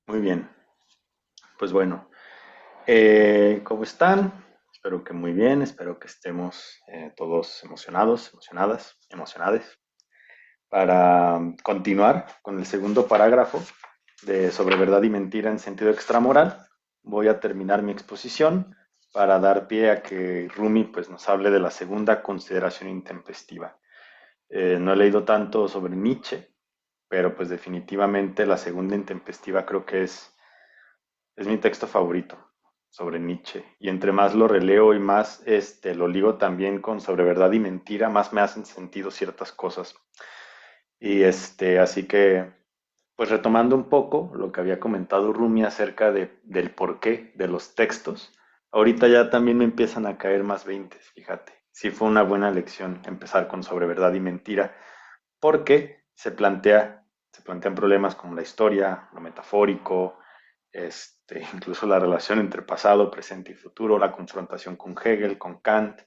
Muy bien, pues bueno, ¿cómo están? Espero que muy bien, espero que estemos todos emocionados, emocionadas, emocionades para continuar con el segundo parágrafo de sobre verdad y mentira en sentido extramoral. Voy a terminar mi exposición para dar pie a que Rumi pues, nos hable de la segunda consideración intempestiva. No he leído tanto sobre Nietzsche, pero pues definitivamente la segunda intempestiva creo que es mi texto favorito sobre Nietzsche. Y entre más lo releo y más lo ligo también con sobre verdad y mentira, más me hacen sentido ciertas cosas. Y así que, pues retomando un poco lo que había comentado Rumi acerca del porqué de los textos, ahorita ya también me empiezan a caer más veintes, fíjate. Sí fue una buena lección empezar con sobre verdad y mentira, porque se plantean problemas como la historia, lo metafórico, incluso la relación entre pasado, presente y futuro, la confrontación con Hegel, con Kant.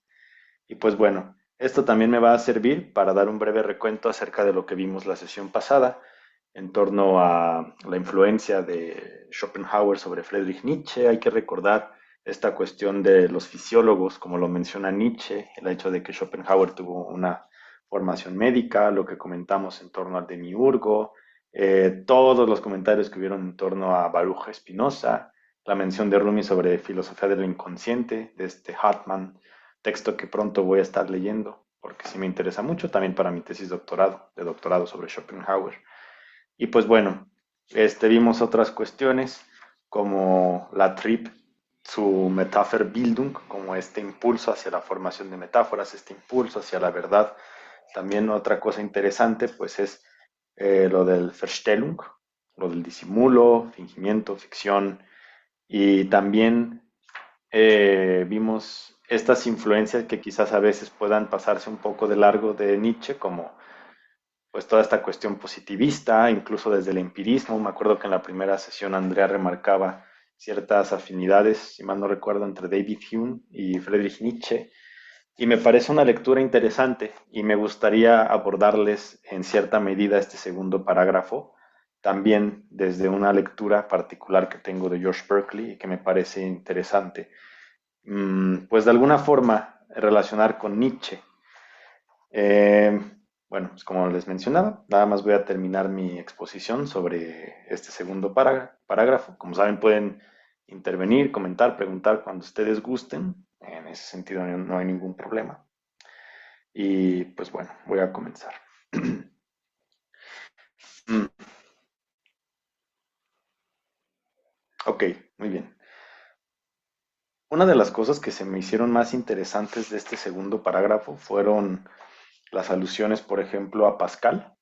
Y pues bueno, esto también me va a servir para dar un breve recuento acerca de lo que vimos la sesión pasada en torno a la influencia de Schopenhauer sobre Friedrich Nietzsche. Hay que recordar esta cuestión de los fisiólogos, como lo menciona Nietzsche, el hecho de que Schopenhauer tuvo una formación médica, lo que comentamos en torno al demiurgo, todos los comentarios que hubieron en torno a Baruch Spinoza, la mención de Rumi sobre filosofía del inconsciente, de este Hartmann, texto que pronto voy a estar leyendo, porque sí me interesa mucho, también para mi tesis de doctorado sobre Schopenhauer. Y pues bueno, vimos otras cuestiones como la Trip, su Metapherbildung, como este impulso hacia la formación de metáforas, este impulso hacia la verdad. También otra cosa interesante pues es lo del Verstellung, lo del disimulo, fingimiento, ficción, y también vimos estas influencias que quizás a veces puedan pasarse un poco de largo de Nietzsche, como pues toda esta cuestión positivista, incluso desde el empirismo. Me acuerdo que en la primera sesión Andrea remarcaba ciertas afinidades, si mal no recuerdo, entre David Hume y Friedrich Nietzsche, y me parece una lectura interesante y me gustaría abordarles en cierta medida este segundo parágrafo, también desde una lectura particular que tengo de George Berkeley y que me parece interesante. Pues de alguna forma relacionar con Nietzsche. Eh, bueno, pues como les mencionaba, nada más voy a terminar mi exposición sobre este segundo parágrafo. Como saben, pueden intervenir, comentar, preguntar cuando ustedes gusten. En ese sentido no hay ningún problema. Y pues bueno, voy a comenzar. Mm, ok, muy bien. Una de las cosas que se me hicieron más interesantes de este segundo parágrafo fueron las alusiones, por ejemplo, a Pascal,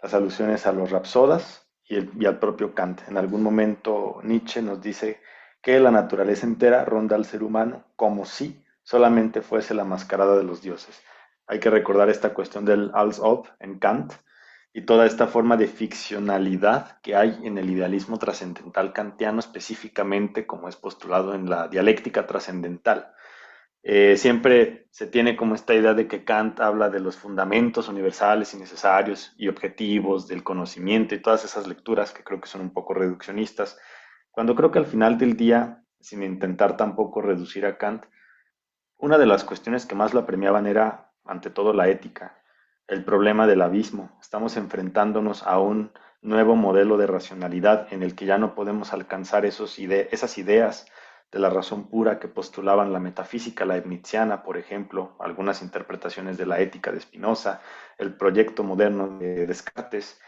las alusiones a los rapsodas y al propio Kant. En algún momento Nietzsche nos dice que la naturaleza entera ronda al ser humano como si solamente fuese la mascarada de los dioses. Hay que recordar esta cuestión del Als ob en Kant y toda esta forma de ficcionalidad que hay en el idealismo trascendental kantiano, específicamente como es postulado en la dialéctica trascendental. Siempre se tiene como esta idea de que Kant habla de los fundamentos universales y necesarios y objetivos del conocimiento y todas esas lecturas que creo que son un poco reduccionistas, cuando creo que al final del día, sin intentar tampoco reducir a Kant, una de las cuestiones que más lo apremiaban era, ante todo, la ética, el problema del abismo. Estamos enfrentándonos a un nuevo modelo de racionalidad en el que ya no podemos alcanzar esas ideas de la razón pura que postulaban la metafísica leibniziana, por ejemplo, algunas interpretaciones de la ética de Spinoza, el proyecto moderno de Descartes.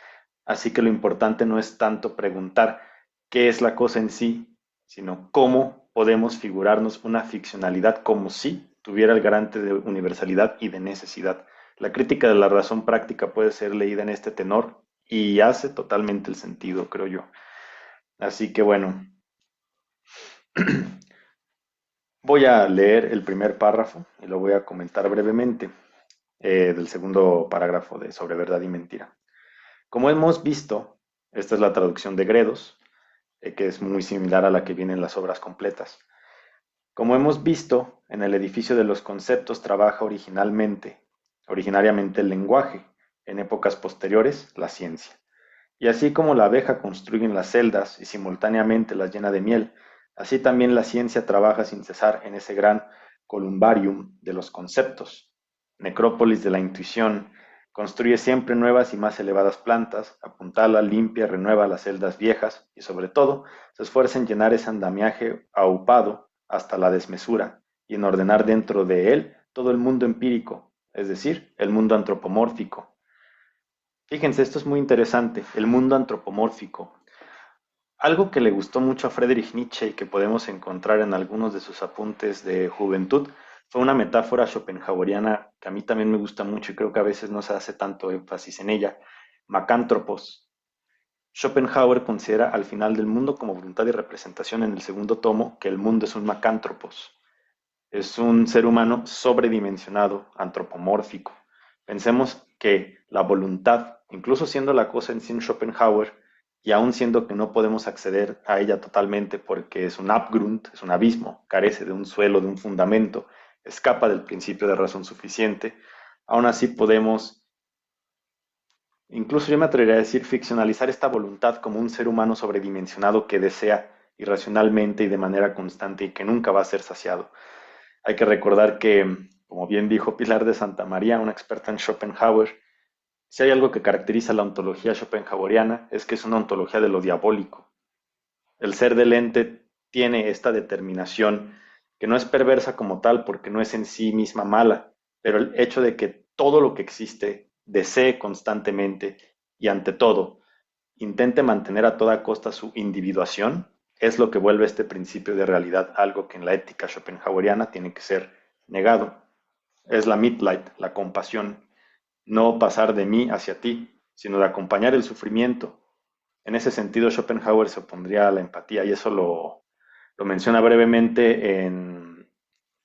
Así que lo importante no es tanto preguntar qué es la cosa en sí, sino cómo podemos figurarnos una ficcionalidad como si tuviera el garante de universalidad y de necesidad. La crítica de la razón práctica puede ser leída en este tenor y hace totalmente el sentido, creo yo. Así que bueno, voy a leer el primer párrafo y lo voy a comentar brevemente del segundo parágrafo de sobre verdad y mentira. Como hemos visto, esta es la traducción de Gredos, que es muy similar a la que viene en las obras completas. Como hemos visto, en el edificio de los conceptos trabaja originariamente el lenguaje, en épocas posteriores la ciencia. Y así como la abeja construye en las celdas y simultáneamente las llena de miel, así también la ciencia trabaja sin cesar en ese gran columbarium de los conceptos, necrópolis de la intuición, construye siempre nuevas y más elevadas plantas, apuntala, limpia, renueva las celdas viejas y sobre todo se esfuerza en llenar ese andamiaje aupado hasta la desmesura y en ordenar dentro de él todo el mundo empírico, es decir, el mundo antropomórfico. Fíjense, esto es muy interesante, el mundo antropomórfico. Algo que le gustó mucho a Friedrich Nietzsche y que podemos encontrar en algunos de sus apuntes de juventud fue una metáfora schopenhaueriana que a mí también me gusta mucho y creo que a veces no se hace tanto énfasis en ella, macántropos. Schopenhauer considera al final del mundo como voluntad y representación en el segundo tomo que el mundo es un macántropos, es un ser humano sobredimensionado, antropomórfico. Pensemos que la voluntad, incluso siendo la cosa en sí Schopenhauer, y aun siendo que no podemos acceder a ella totalmente porque es un Abgrund, es un abismo, carece de un suelo, de un fundamento, escapa del principio de razón suficiente, aún así podemos, incluso yo me atrevería a decir, ficcionalizar esta voluntad como un ser humano sobredimensionado que desea irracionalmente y de manera constante y que nunca va a ser saciado. Hay que recordar que, como bien dijo Pilar de Santa María, una experta en Schopenhauer, si hay algo que caracteriza la ontología schopenhaueriana es que es una ontología de lo diabólico. El ser del ente tiene esta determinación que no es perversa como tal porque no es en sí misma mala, pero el hecho de que todo lo que existe desee constantemente y ante todo intente mantener a toda costa su individuación es lo que vuelve este principio de realidad algo que en la ética schopenhaueriana tiene que ser negado. Es la Mitleid, la compasión, no pasar de mí hacia ti, sino de acompañar el sufrimiento. En ese sentido, Schopenhauer se opondría a la empatía y eso lo menciona brevemente en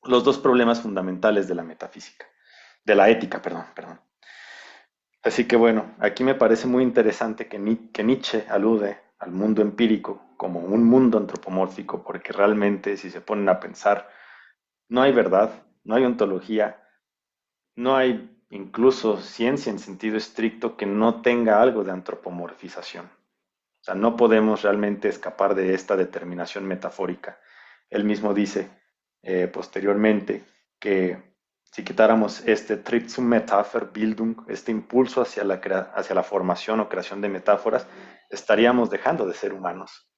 los dos problemas fundamentales de la metafísica, de la ética, perdón. Así que bueno, aquí me parece muy interesante que Nietzsche alude al mundo empírico como un mundo antropomórfico, porque realmente si se ponen a pensar, no hay verdad, no hay ontología, no hay incluso ciencia en sentido estricto que no tenga algo de antropomorfización. O sea, no podemos realmente escapar de esta determinación metafórica. Él mismo dice posteriormente que si quitáramos este Trieb zum Metapherbildung, este impulso hacia la formación o creación de metáforas, estaríamos dejando de ser humanos.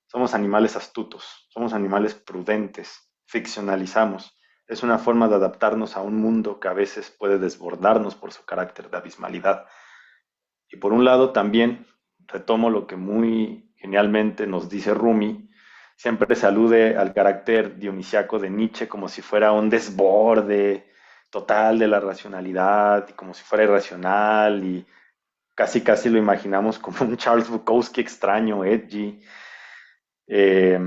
Somos animales astutos, somos animales prudentes, ficcionalizamos. Es una forma de adaptarnos a un mundo que a veces puede desbordarnos por su carácter de abismalidad. Y por un lado también retomo lo que muy genialmente nos dice Rumi, siempre se alude al carácter dionisiaco de Nietzsche como si fuera un desborde total de la racionalidad y como si fuera irracional y casi lo imaginamos como un Charles Bukowski extraño, edgy, eh,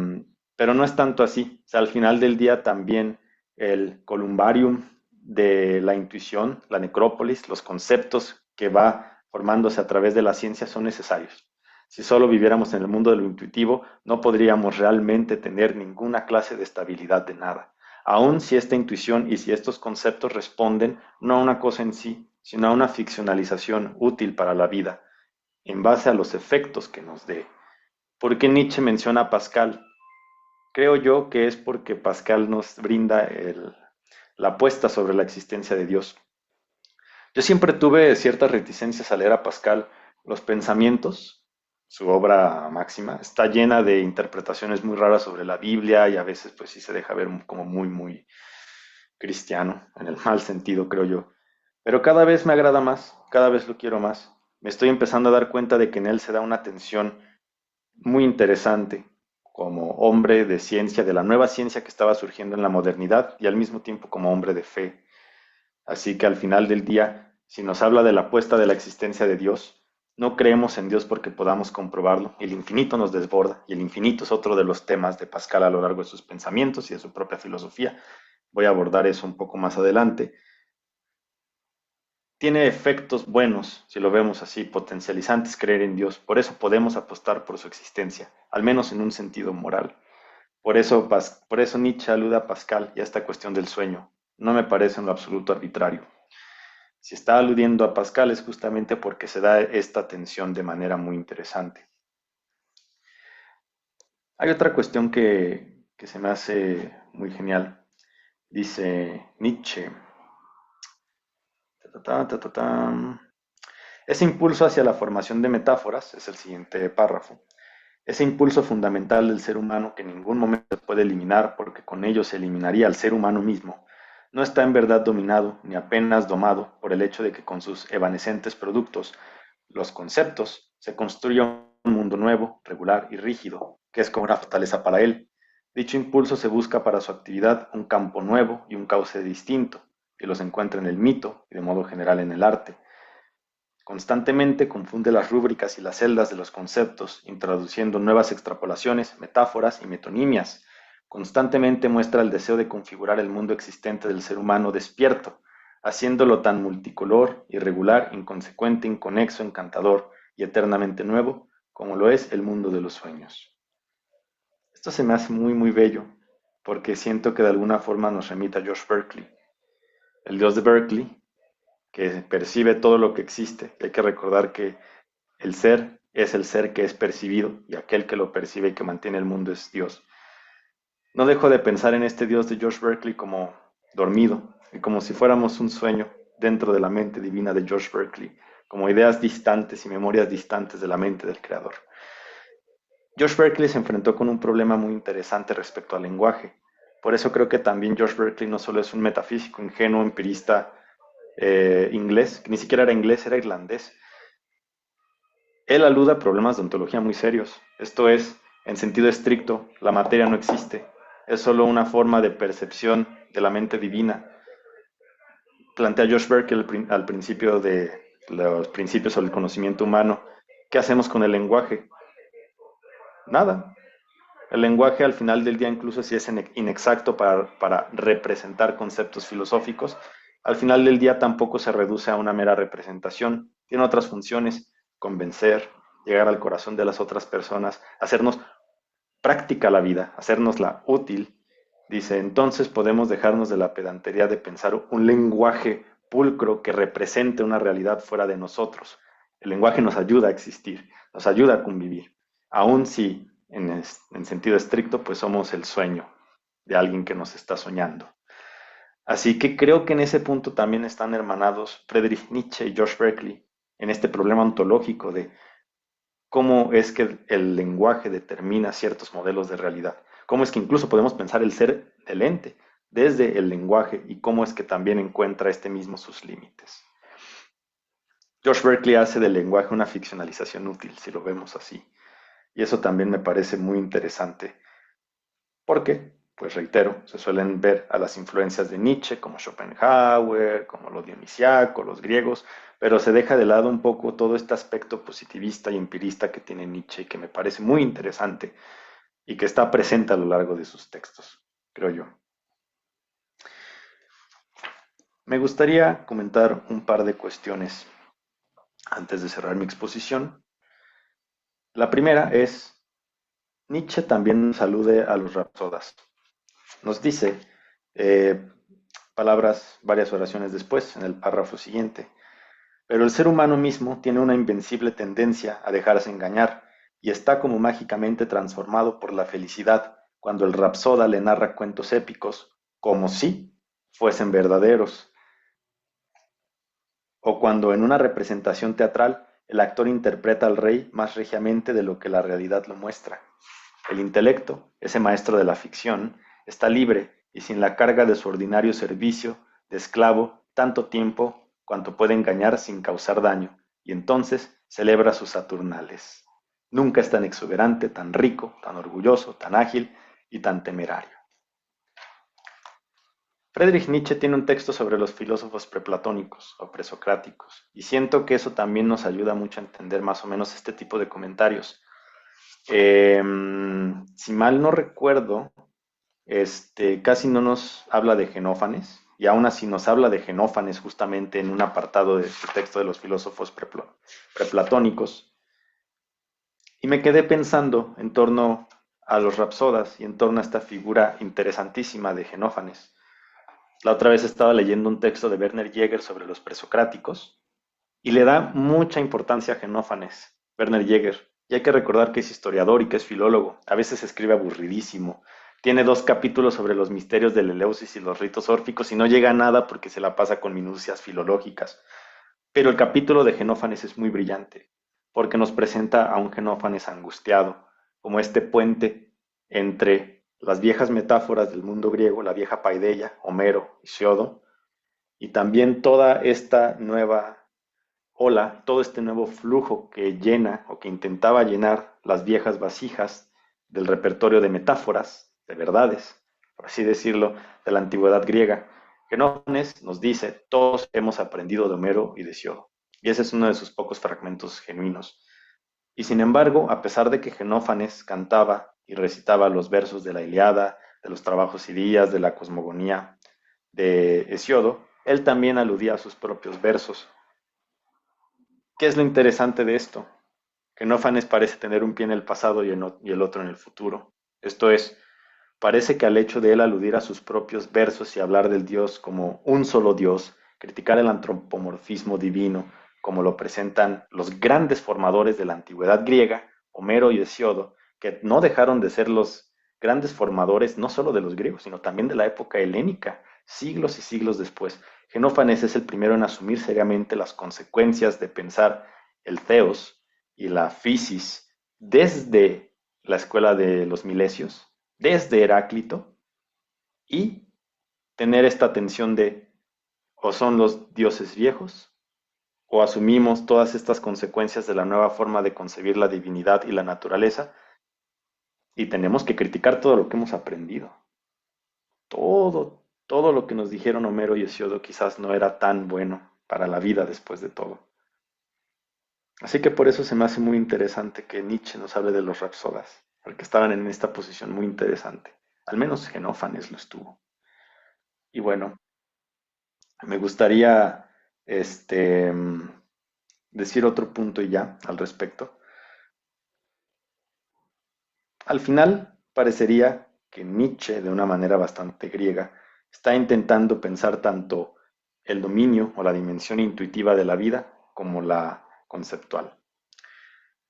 pero no es tanto así. O sea, al final del día también el columbarium de la intuición, la necrópolis, los conceptos que va formándose a través de la ciencia son necesarios. Si solo viviéramos en el mundo de lo intuitivo, no podríamos realmente tener ninguna clase de estabilidad de nada. Aun si esta intuición y si estos conceptos responden no a una cosa en sí, sino a una ficcionalización útil para la vida, en base a los efectos que nos dé. ¿Por qué Nietzsche menciona a Pascal? Creo yo que es porque Pascal nos brinda la apuesta sobre la existencia de Dios. Yo siempre tuve ciertas reticencias a leer a Pascal. Los pensamientos, su obra máxima, está llena de interpretaciones muy raras sobre la Biblia y a veces pues sí se deja ver como muy cristiano, en el mal sentido creo yo. Pero cada vez me agrada más, cada vez lo quiero más. Me estoy empezando a dar cuenta de que en él se da una atención muy interesante como hombre de ciencia, de la nueva ciencia que estaba surgiendo en la modernidad y al mismo tiempo como hombre de fe. Así que al final del día, si nos habla de la apuesta de la existencia de Dios, no creemos en Dios porque podamos comprobarlo. El infinito nos desborda y el infinito es otro de los temas de Pascal a lo largo de sus pensamientos y de su propia filosofía. Voy a abordar eso un poco más adelante. Tiene efectos buenos, si lo vemos así, potencializantes creer en Dios. Por eso podemos apostar por su existencia, al menos en un sentido moral. Por eso Nietzsche alude a Pascal y a esta cuestión del sueño. No me parece en lo absoluto arbitrario. Si está aludiendo a Pascal es justamente porque se da esta tensión de manera muy interesante. Hay otra cuestión que se me hace muy genial. Dice Nietzsche, ta, ta, ta, ta, ta, ese impulso hacia la formación de metáforas, es el siguiente párrafo, ese impulso fundamental del ser humano que en ningún momento se puede eliminar porque con ello se eliminaría al ser humano mismo, no está en verdad dominado ni apenas domado por el hecho de que con sus evanescentes productos, los conceptos, se construya un mundo nuevo, regular y rígido, que es como una fortaleza para él. Dicho impulso se busca para su actividad un campo nuevo y un cauce distinto, que los encuentra en el mito y de modo general en el arte. Constantemente confunde las rúbricas y las celdas de los conceptos, introduciendo nuevas extrapolaciones, metáforas y metonimias. Constantemente muestra el deseo de configurar el mundo existente del ser humano despierto, haciéndolo tan multicolor, irregular, inconsecuente, inconexo, encantador y eternamente nuevo, como lo es el mundo de los sueños. Esto se me hace muy, muy bello, porque siento que de alguna forma nos remite a Josh Berkeley, el dios de Berkeley, que percibe todo lo que existe. Hay que recordar que el ser es el ser que es percibido y aquel que lo percibe y que mantiene el mundo es Dios. No dejo de pensar en este Dios de George Berkeley como dormido y como si fuéramos un sueño dentro de la mente divina de George Berkeley, como ideas distantes y memorias distantes de la mente del creador. George Berkeley se enfrentó con un problema muy interesante respecto al lenguaje. Por eso creo que también George Berkeley no solo es un metafísico, ingenuo, empirista inglés, que ni siquiera era inglés, era irlandés. Él alude a problemas de ontología muy serios. Esto es, en sentido estricto, la materia no existe. Es solo una forma de percepción de la mente divina. Plantea Josh Berkeley al principio de los principios sobre el conocimiento humano. ¿Qué hacemos con el lenguaje? Nada. El lenguaje al final del día, incluso si es inexacto para representar conceptos filosóficos, al final del día tampoco se reduce a una mera representación. Tiene otras funciones, convencer, llegar al corazón de las otras personas, hacernos práctica la vida, hacernosla útil. Dice, entonces podemos dejarnos de la pedantería de pensar un lenguaje pulcro que represente una realidad fuera de nosotros. El lenguaje nos ayuda a existir, nos ayuda a convivir, aun si en sentido estricto pues somos el sueño de alguien que nos está soñando. Así que creo que en ese punto también están hermanados Friedrich Nietzsche y George Berkeley en este problema ontológico de cómo es que el lenguaje determina ciertos modelos de realidad, cómo es que incluso podemos pensar el ser del ente desde el lenguaje y cómo es que también encuentra este mismo sus límites. George Berkeley hace del lenguaje una ficcionalización útil, si lo vemos así, y eso también me parece muy interesante, porque, pues reitero, se suelen ver a las influencias de Nietzsche como Schopenhauer, como lo dionisiaco, los griegos, pero se deja de lado un poco todo este aspecto positivista y empirista que tiene Nietzsche y que me parece muy interesante y que está presente a lo largo de sus textos, creo yo. Me gustaría comentar un par de cuestiones antes de cerrar mi exposición. La primera es, Nietzsche también nos alude a los rapsodas. Nos dice, eh, palabras, varias oraciones después, en el párrafo siguiente, pero el ser humano mismo tiene una invencible tendencia a dejarse engañar y está como mágicamente transformado por la felicidad cuando el rapsoda le narra cuentos épicos como si fuesen verdaderos, o cuando en una representación teatral el actor interpreta al rey más regiamente de lo que la realidad lo muestra. El intelecto, ese maestro de la ficción, está libre y sin la carga de su ordinario servicio de esclavo tanto tiempo cuanto puede engañar sin causar daño, y entonces celebra sus Saturnales. Nunca es tan exuberante, tan rico, tan orgulloso, tan ágil y tan temerario. Friedrich Nietzsche tiene un texto sobre los filósofos preplatónicos o presocráticos, y siento que eso también nos ayuda mucho a entender más o menos este tipo de comentarios. Si mal no recuerdo, casi no nos habla de Genófanes, y aún así nos habla de Genófanes justamente en un apartado de su texto de los filósofos preplatónicos. Y me quedé pensando en torno a los rapsodas y en torno a esta figura interesantísima de Genófanes. La otra vez estaba leyendo un texto de Werner Jäger sobre los presocráticos y le da mucha importancia a Genófanes, Werner Jäger. Y hay que recordar que es historiador y que es filólogo. A veces escribe aburridísimo. Tiene 2 capítulos sobre los misterios del Eleusis y los ritos órficos y no llega a nada porque se la pasa con minucias filológicas. Pero el capítulo de Genófanes es muy brillante, porque nos presenta a un Genófanes angustiado, como este puente entre las viejas metáforas del mundo griego, la vieja paideia, Homero, Siodo, y también toda esta nueva ola, todo este nuevo flujo que llena o que intentaba llenar las viejas vasijas del repertorio de metáforas, de verdades, por así decirlo, de la antigüedad griega. Genófanes nos dice, todos hemos aprendido de Homero y de Siodo. Y ese es uno de sus pocos fragmentos genuinos. Y sin embargo, a pesar de que Genófanes cantaba y recitaba los versos de la Iliada, de los trabajos y días, de la cosmogonía de Hesiodo, él también aludía a sus propios versos. ¿Qué es lo interesante de esto? Genófanes parece tener un pie en el pasado y el otro en el futuro. Esto es, parece que al hecho de él aludir a sus propios versos y hablar del Dios como un solo Dios, criticar el antropomorfismo divino, como lo presentan los grandes formadores de la antigüedad griega, Homero y Hesiodo, que no dejaron de ser los grandes formadores no solo de los griegos, sino también de la época helénica, siglos y siglos después. Genófanes es el primero en asumir seriamente las consecuencias de pensar el theos y la physis desde la escuela de los milesios, desde Heráclito, y tener esta tensión de o son los dioses viejos o asumimos todas estas consecuencias de la nueva forma de concebir la divinidad y la naturaleza y tenemos que criticar todo lo que hemos aprendido. Todo lo que nos dijeron Homero y Hesiodo quizás no era tan bueno para la vida después de todo. Así que por eso se me hace muy interesante que Nietzsche nos hable de los rapsodas, porque estaban en esta posición muy interesante. Al menos Genófanes lo estuvo. Y bueno, me gustaría este, decir otro punto y ya al respecto. Al final, parecería que Nietzsche, de una manera bastante griega, está intentando pensar tanto el dominio o la dimensión intuitiva de la vida como la conceptual.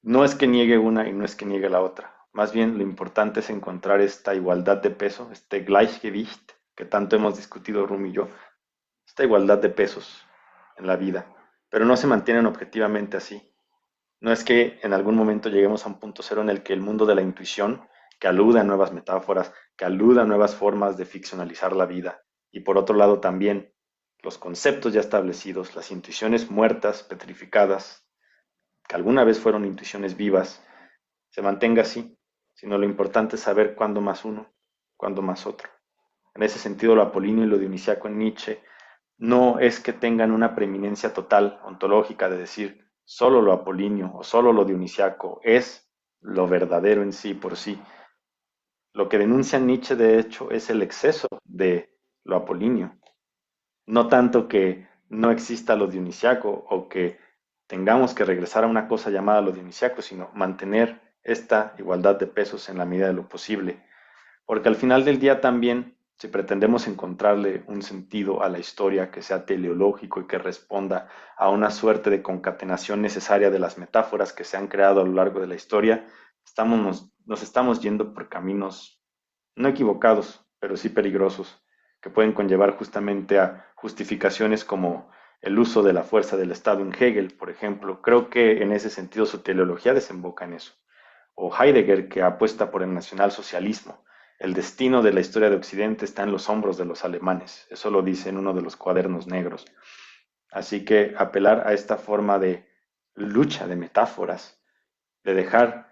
No es que niegue una y no es que niegue la otra. Más bien lo importante es encontrar esta igualdad de peso, este Gleichgewicht que tanto hemos discutido Rumi y yo, esta igualdad de pesos en la vida, pero no se mantienen objetivamente así. No es que en algún momento lleguemos a un punto cero en el que el mundo de la intuición, que alude a nuevas metáforas, que alude a nuevas formas de ficcionalizar la vida, y por otro lado también los conceptos ya establecidos, las intuiciones muertas, petrificadas, que alguna vez fueron intuiciones vivas, se mantenga así, sino lo importante es saber cuándo más uno, cuándo más otro. En ese sentido, lo apolíneo y lo dionisiaco en Nietzsche no es que tengan una preeminencia total ontológica de decir solo lo apolíneo o solo lo dionisiaco es lo verdadero en sí por sí. Lo que denuncia Nietzsche, de hecho, es el exceso de lo apolíneo. No tanto que no exista lo dionisiaco o que tengamos que regresar a una cosa llamada lo dionisiaco, sino mantener esta igualdad de pesos en la medida de lo posible. Porque al final del día también, si pretendemos encontrarle un sentido a la historia que sea teleológico y que responda a una suerte de concatenación necesaria de las metáforas que se han creado a lo largo de la historia, nos estamos yendo por caminos no equivocados, pero sí peligrosos, que pueden conllevar justamente a justificaciones como el uso de la fuerza del Estado en Hegel, por ejemplo. Creo que en ese sentido su teleología desemboca en eso. O Heidegger, que apuesta por el nacionalsocialismo. El destino de la historia de Occidente está en los hombros de los alemanes. Eso lo dice en uno de los cuadernos negros. Así que apelar a esta forma de lucha de metáforas, de dejar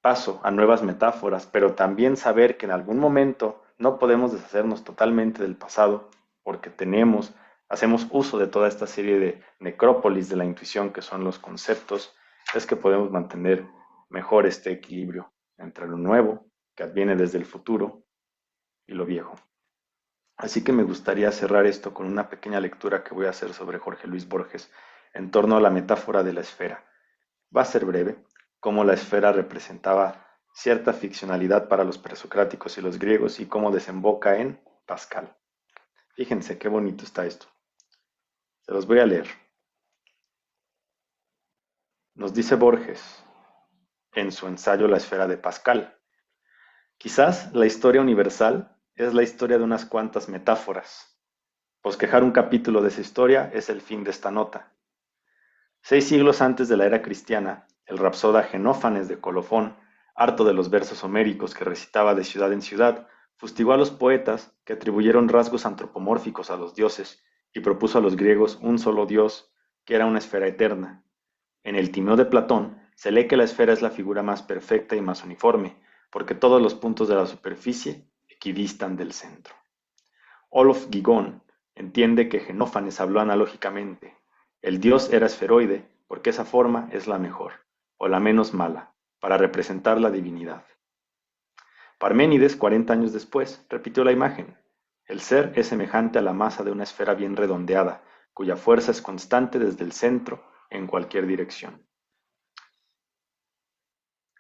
paso a nuevas metáforas, pero también saber que en algún momento no podemos deshacernos totalmente del pasado porque hacemos uso de toda esta serie de necrópolis de la intuición que son los conceptos, es que podemos mantener mejor este equilibrio entre lo nuevo, que adviene desde el futuro, y lo viejo. Así que me gustaría cerrar esto con una pequeña lectura que voy a hacer sobre Jorge Luis Borges en torno a la metáfora de la esfera. Va a ser breve, cómo la esfera representaba cierta ficcionalidad para los presocráticos y los griegos y cómo desemboca en Pascal. Fíjense qué bonito está esto. Se los voy a leer. Nos dice Borges en su ensayo La esfera de Pascal. Quizás la historia universal es la historia de unas cuantas metáforas. Bosquejar un capítulo de esa historia es el fin de esta nota. 6 siglos antes de la era cristiana, el rapsoda Genófanes de Colofón, harto de los versos homéricos que recitaba de ciudad en ciudad, fustigó a los poetas que atribuyeron rasgos antropomórficos a los dioses y propuso a los griegos un solo dios, que era una esfera eterna. En el Timeo de Platón se lee que la esfera es la figura más perfecta y más uniforme, porque todos los puntos de la superficie equidistan del centro. Olof Guigón entiende que Genófanes habló analógicamente. El dios era esferoide porque esa forma es la mejor, o la menos mala, para representar la divinidad. Parménides, 40 años después, repitió la imagen. El ser es semejante a la masa de una esfera bien redondeada, cuya fuerza es constante desde el centro en cualquier dirección.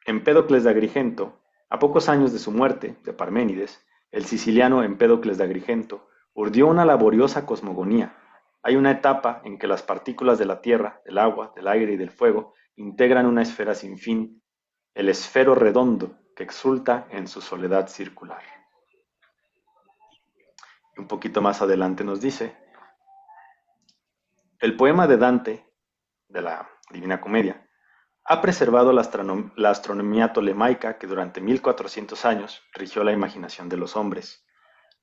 Empédocles de Agrigento, a pocos años de su muerte, de Parménides, el siciliano Empédocles de Agrigento urdió una laboriosa cosmogonía. Hay una etapa en que las partículas de la tierra, del agua, del aire y del fuego integran una esfera sin fin, el esfero redondo que exulta en su soledad circular. Y un poquito más adelante nos dice, el poema de Dante, de la Divina Comedia, ha preservado la astronomía tolemaica que durante 1400 años rigió la imaginación de los hombres.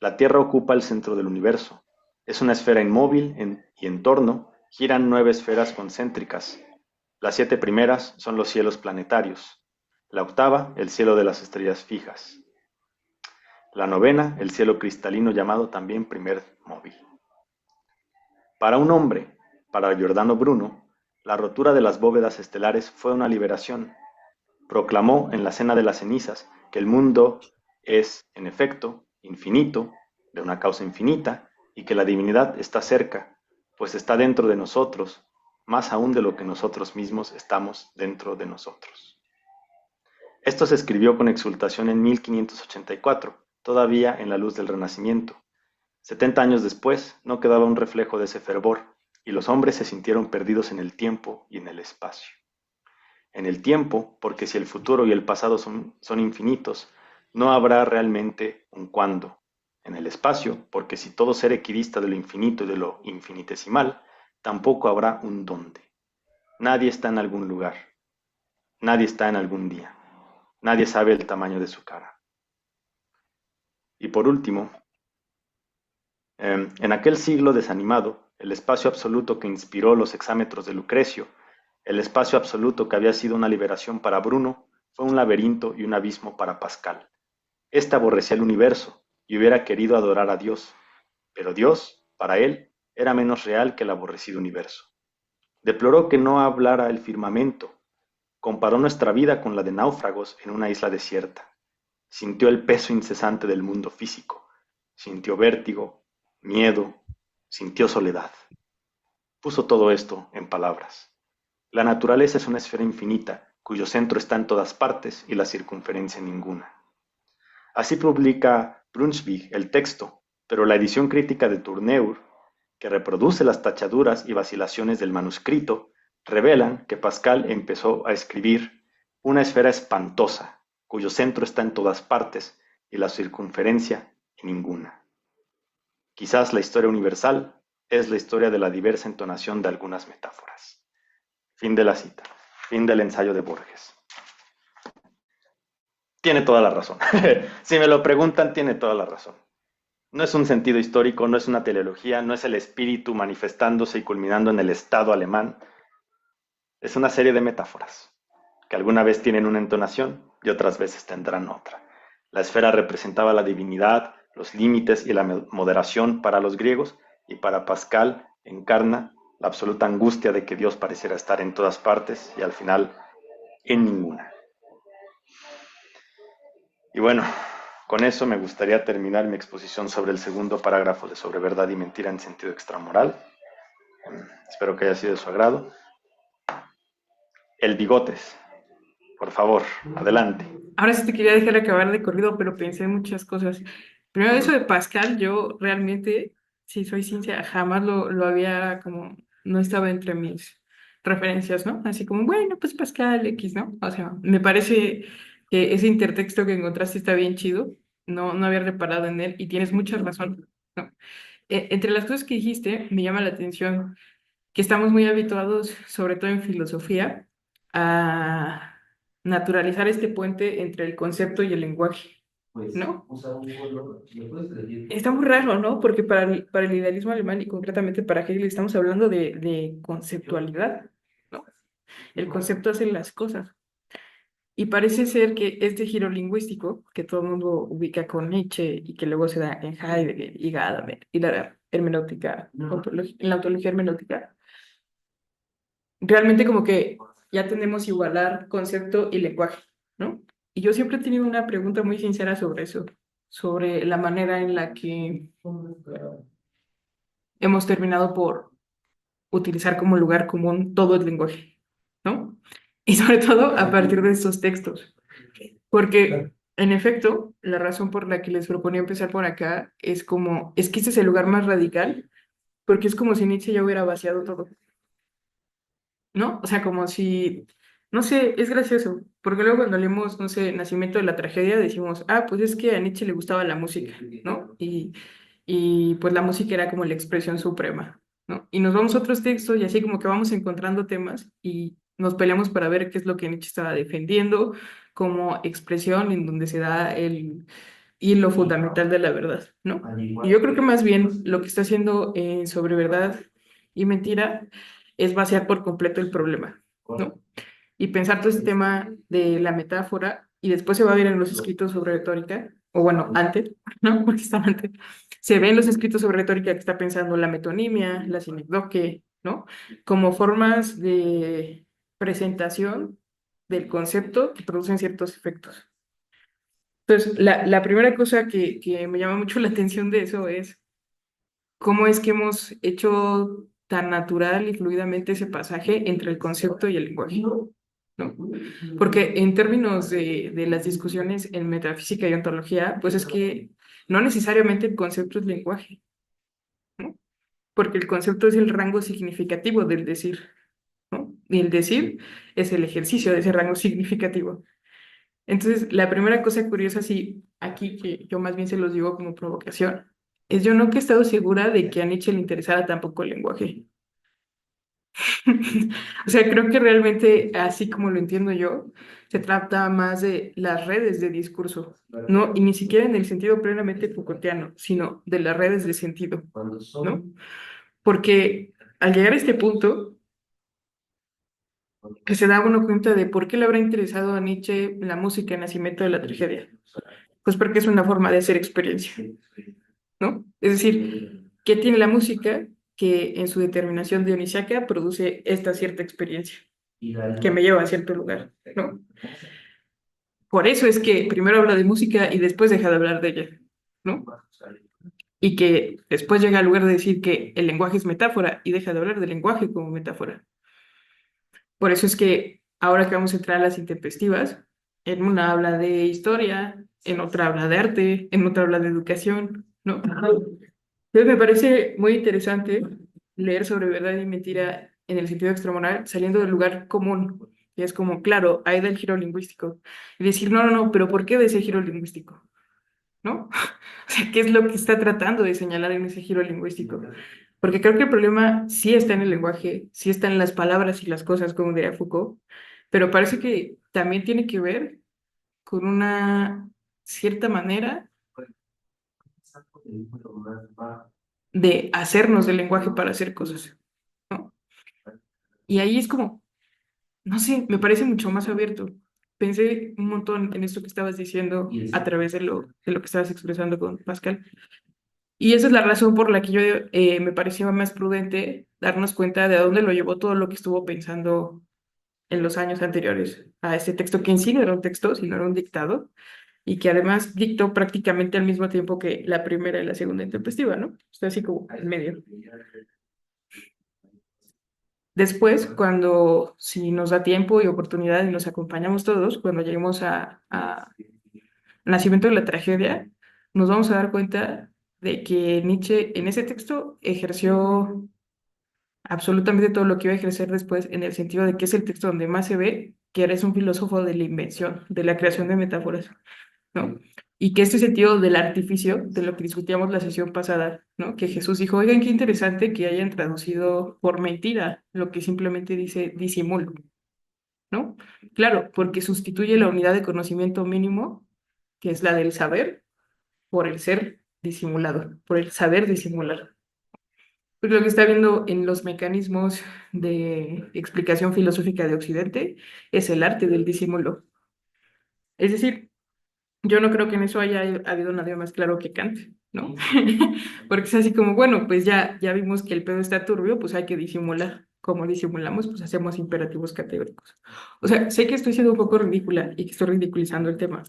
La Tierra ocupa el centro del universo. Es una esfera inmóvil y en torno giran 9 esferas concéntricas. Las 7 primeras son los cielos planetarios. La octava, el cielo de las estrellas fijas. La novena, el cielo cristalino llamado también primer móvil. Para un hombre, para Giordano Bruno, la rotura de las bóvedas estelares fue una liberación. Proclamó en la Cena de las Cenizas que el mundo es, en efecto, infinito, de una causa infinita, y que la divinidad está cerca, pues está dentro de nosotros, más aún de lo que nosotros mismos estamos dentro de nosotros. Esto se escribió con exultación en 1584, todavía en la luz del Renacimiento. 70 años después no quedaba un reflejo de ese fervor, y los hombres se sintieron perdidos en el tiempo y en el espacio. En el tiempo, porque si el futuro y el pasado son infinitos, no habrá realmente un cuándo. En el espacio, porque si todo ser equidista de lo infinito y de lo infinitesimal, tampoco habrá un dónde. Nadie está en algún lugar. Nadie está en algún día. Nadie sabe el tamaño de su cara. Y por último, en aquel siglo desanimado, el espacio absoluto que inspiró los hexámetros de Lucrecio, el espacio absoluto que había sido una liberación para Bruno, fue un laberinto y un abismo para Pascal. Este aborrecía el universo y hubiera querido adorar a Dios, pero Dios, para él, era menos real que el aborrecido universo. Deploró que no hablara el firmamento, comparó nuestra vida con la de náufragos en una isla desierta. Sintió el peso incesante del mundo físico, sintió vértigo, miedo, sintió soledad. Puso todo esto en palabras. La naturaleza es una esfera infinita, cuyo centro está en todas partes y la circunferencia en ninguna. Así publica Brunswick el texto, pero la edición crítica de Tourneur, que reproduce las tachaduras y vacilaciones del manuscrito, revelan que Pascal empezó a escribir una esfera espantosa, cuyo centro está en todas partes y la circunferencia en ninguna. Quizás la historia universal es la historia de la diversa entonación de algunas metáforas. Fin de la cita. Fin del ensayo de Borges. Tiene toda la razón. Si me lo preguntan, tiene toda la razón. No es un sentido histórico, no es una teleología, no es el espíritu manifestándose y culminando en el Estado alemán. Es una serie de metáforas, que alguna vez tienen una entonación y otras veces tendrán otra. La esfera representaba la divinidad, los límites y la moderación para los griegos, y para Pascal encarna la absoluta angustia de que Dios pareciera estar en todas partes y al final en ninguna. Y bueno, con eso me gustaría terminar mi exposición sobre el segundo parágrafo de Sobre verdad y mentira en sentido extramoral. Espero que haya sido de su agrado. El Bigotes, por favor, adelante. Ahora sí te quería dejar acabar de corrido, pero pensé en muchas cosas. Primero, eso de Pascal, yo realmente si soy sincera, jamás lo había como, no estaba entre mis referencias, ¿no? Así como, bueno, pues Pascal X, ¿no? O sea, me parece que ese intertexto que encontraste está bien chido, no había reparado en él y tienes mucha razón, ¿no? Entre las cosas que dijiste, me llama la atención que estamos muy habituados, sobre todo en filosofía, a naturalizar este puente entre el concepto y el lenguaje, ¿no? Está muy raro, ¿no? Porque para el idealismo alemán y concretamente para Hegel estamos hablando de conceptualidad, ¿no? El concepto hace las cosas. Y parece ser que este giro lingüístico, que todo el mundo ubica con Nietzsche y que luego se da en Heidegger y Gadamer y la hermenéutica, en la ontología hermenéutica, realmente como que ya tenemos igualar concepto y lenguaje, ¿no? Y yo siempre he tenido una pregunta muy sincera sobre eso, sobre la manera en la que hemos terminado por utilizar como lugar común todo el lenguaje, ¿no? Y sobre todo a partir de estos textos, porque en efecto, la razón por la que les proponía empezar por acá es como, es que este es el lugar más radical, porque es como si Nietzsche ya hubiera vaciado todo. ¿No? O sea, como si, no sé, es gracioso, porque luego cuando leemos, no sé, Nacimiento de la Tragedia, decimos, ah, pues es que a Nietzsche le gustaba la música, ¿no? Y pues la música era como la expresión suprema, ¿no? Y nos vamos a otros textos y así como que vamos encontrando temas y nos peleamos para ver qué es lo que Nietzsche estaba defendiendo como expresión en donde se da el hilo fundamental de la verdad, ¿no? Y yo creo que más bien lo que está haciendo sobre verdad y mentira es vaciar por completo el problema, ¿no? Y pensar todo ese tema de la metáfora y después se va a ver en los escritos sobre retórica, o bueno, antes, ¿no? Porque están antes. Se ve en los escritos sobre retórica que está pensando la metonimia, la sinecdoque, ¿no? Como formas de presentación del concepto que producen ciertos efectos. Entonces, la primera cosa que me llama mucho la atención de eso es cómo es que hemos hecho tan natural y fluidamente ese pasaje entre el concepto y el lenguaje, ¿no? Porque en términos de las discusiones en metafísica y ontología, pues es que no necesariamente el concepto es lenguaje, ¿no? Porque el concepto es el rango significativo del decir, ¿no? Y el decir es el ejercicio de ese rango significativo. Entonces, la primera cosa curiosa, sí, aquí que yo más bien se los digo como provocación, es yo no que he estado segura de que a Nietzsche le interesara tampoco el lenguaje. O sea, creo que realmente, así como lo entiendo yo, se trata más de las redes de discurso, ¿no? Y ni siquiera en el sentido plenamente Foucaultiano, sino de las redes de sentido, ¿no? Porque al llegar a este punto, que se da uno cuenta de por qué le habrá interesado a Nietzsche la música en Nacimiento de la Tragedia. Pues porque es una forma de hacer experiencia, ¿no? Es decir, ¿qué tiene la música que en su determinación dionisiaca produce esta cierta experiencia que me lleva a cierto lugar, ¿no? Por eso es que primero habla de música y después deja de hablar de ella, ¿no? Y que después llega al lugar de decir que el lenguaje es metáfora y deja de hablar del lenguaje como metáfora. Por eso es que ahora que vamos a entrar a las intempestivas, en una habla de historia, en otra habla de arte, en otra habla de educación, ¿no? Entonces me parece muy interesante leer sobre verdad y mentira en el sentido extramoral, saliendo del lugar común. Y es como, claro, hay del giro lingüístico. Y decir, no, no, no, pero ¿por qué de ese giro lingüístico? ¿No? O sea, ¿qué es lo que está tratando de señalar en ese giro lingüístico? Porque creo que el problema sí está en el lenguaje, sí está en las palabras y las cosas, como diría Foucault, pero parece que también tiene que ver con una cierta manera de hacernos del lenguaje para hacer cosas, ¿no? Y ahí es como, no sé, me parece mucho más abierto. Pensé un montón en esto que estabas diciendo a través de lo que estabas expresando con Pascal. Y esa es la razón por la que yo me parecía más prudente darnos cuenta de a dónde lo llevó todo lo que estuvo pensando en los años anteriores a este texto, que en sí no era un texto, sino era un dictado, y que además dictó prácticamente al mismo tiempo que la primera y la segunda intempestiva, ¿no? Está así como en medio. Después, cuando, si nos da tiempo y oportunidad y nos acompañamos todos, cuando lleguemos a Nacimiento de la Tragedia, nos vamos a dar cuenta de que Nietzsche en ese texto ejerció absolutamente todo lo que iba a ejercer después, en el sentido de que es el texto donde más se ve que eres un filósofo de la invención, de la creación de metáforas, ¿no? Y que este sentido del artificio, de lo que discutíamos la sesión pasada, ¿no? Que Jesús dijo, oigan, qué interesante que hayan traducido por mentira lo que simplemente dice disimulo, ¿no? Claro, porque sustituye la unidad de conocimiento mínimo, que es la del saber, por el ser disimulado, por el saber disimular. Pues lo que está viendo en los mecanismos de explicación filosófica de Occidente es el arte del disimulo. Es decir, yo no creo que en eso haya habido nadie más claro que Kant, ¿no? Porque es así como, bueno, pues ya vimos que el pedo está turbio, pues hay que disimular. Como disimulamos, pues hacemos imperativos categóricos. O sea, sé que estoy siendo un poco ridícula y que estoy ridiculizando el tema,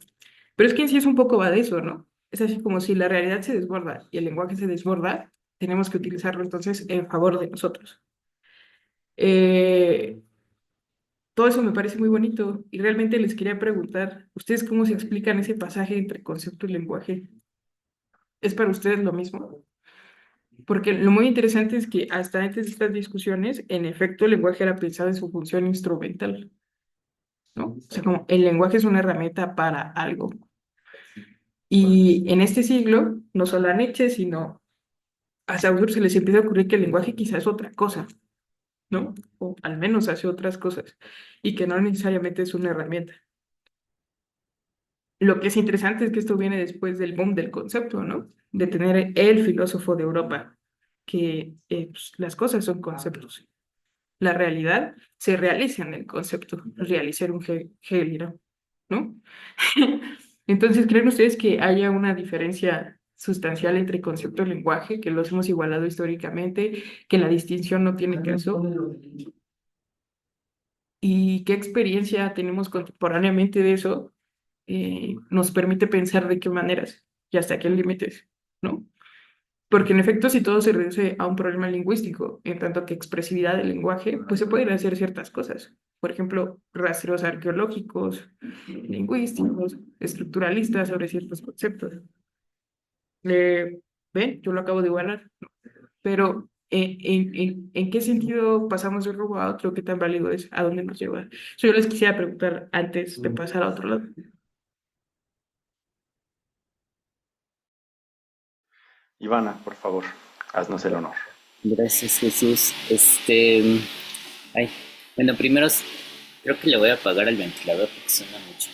pero es que en sí es un poco va de eso, ¿no? Es así como si la realidad se desborda y el lenguaje se desborda, tenemos que utilizarlo entonces en favor de nosotros. Eh, Todo eso me parece muy bonito y realmente les quería preguntar, ¿ustedes cómo se explican ese pasaje entre concepto y lenguaje? ¿Es para ustedes lo mismo? Porque lo muy interesante es que hasta antes de estas discusiones, en efecto, el lenguaje era pensado en su función instrumental, ¿no? O sea, como el lenguaje es una herramienta para algo. Y en este siglo, no solo a Nietzsche, sino a Saussure se les empieza a ocurrir que el lenguaje quizás es otra cosa, ¿no? O al menos hace otras cosas, y que no necesariamente es una herramienta. Lo que es interesante es que esto viene después del boom del concepto, ¿no? De tener el filósofo de Europa, que pues, las cosas son conceptos. La realidad se realiza en el concepto, realizar un Hegel, ¿no? Entonces, ¿creen ustedes que haya una diferencia sustancial entre concepto y lenguaje, que los hemos igualado históricamente, que la distinción no tiene caso? ¿Y qué experiencia tenemos contemporáneamente de eso? Nos permite pensar de qué maneras y hasta qué límites, ¿no? Porque en efecto, si todo se reduce a un problema lingüístico, en tanto que expresividad del lenguaje, pues se pueden hacer ciertas cosas. Por ejemplo, rastreos arqueológicos, lingüísticos, estructuralistas sobre ciertos conceptos. Eh, ¿Ven? Yo lo acabo de igualar. Pero, ¿en qué sentido pasamos de un rumbo a otro? ¿Qué tan válido es? ¿A dónde nos lleva? Eso yo les quisiera preguntar antes de pasar a otro lado. Ivana, por favor, haznos el honor. Gracias, Jesús. Ay, bueno, creo que le voy a apagar al ventilador porque suena mucho.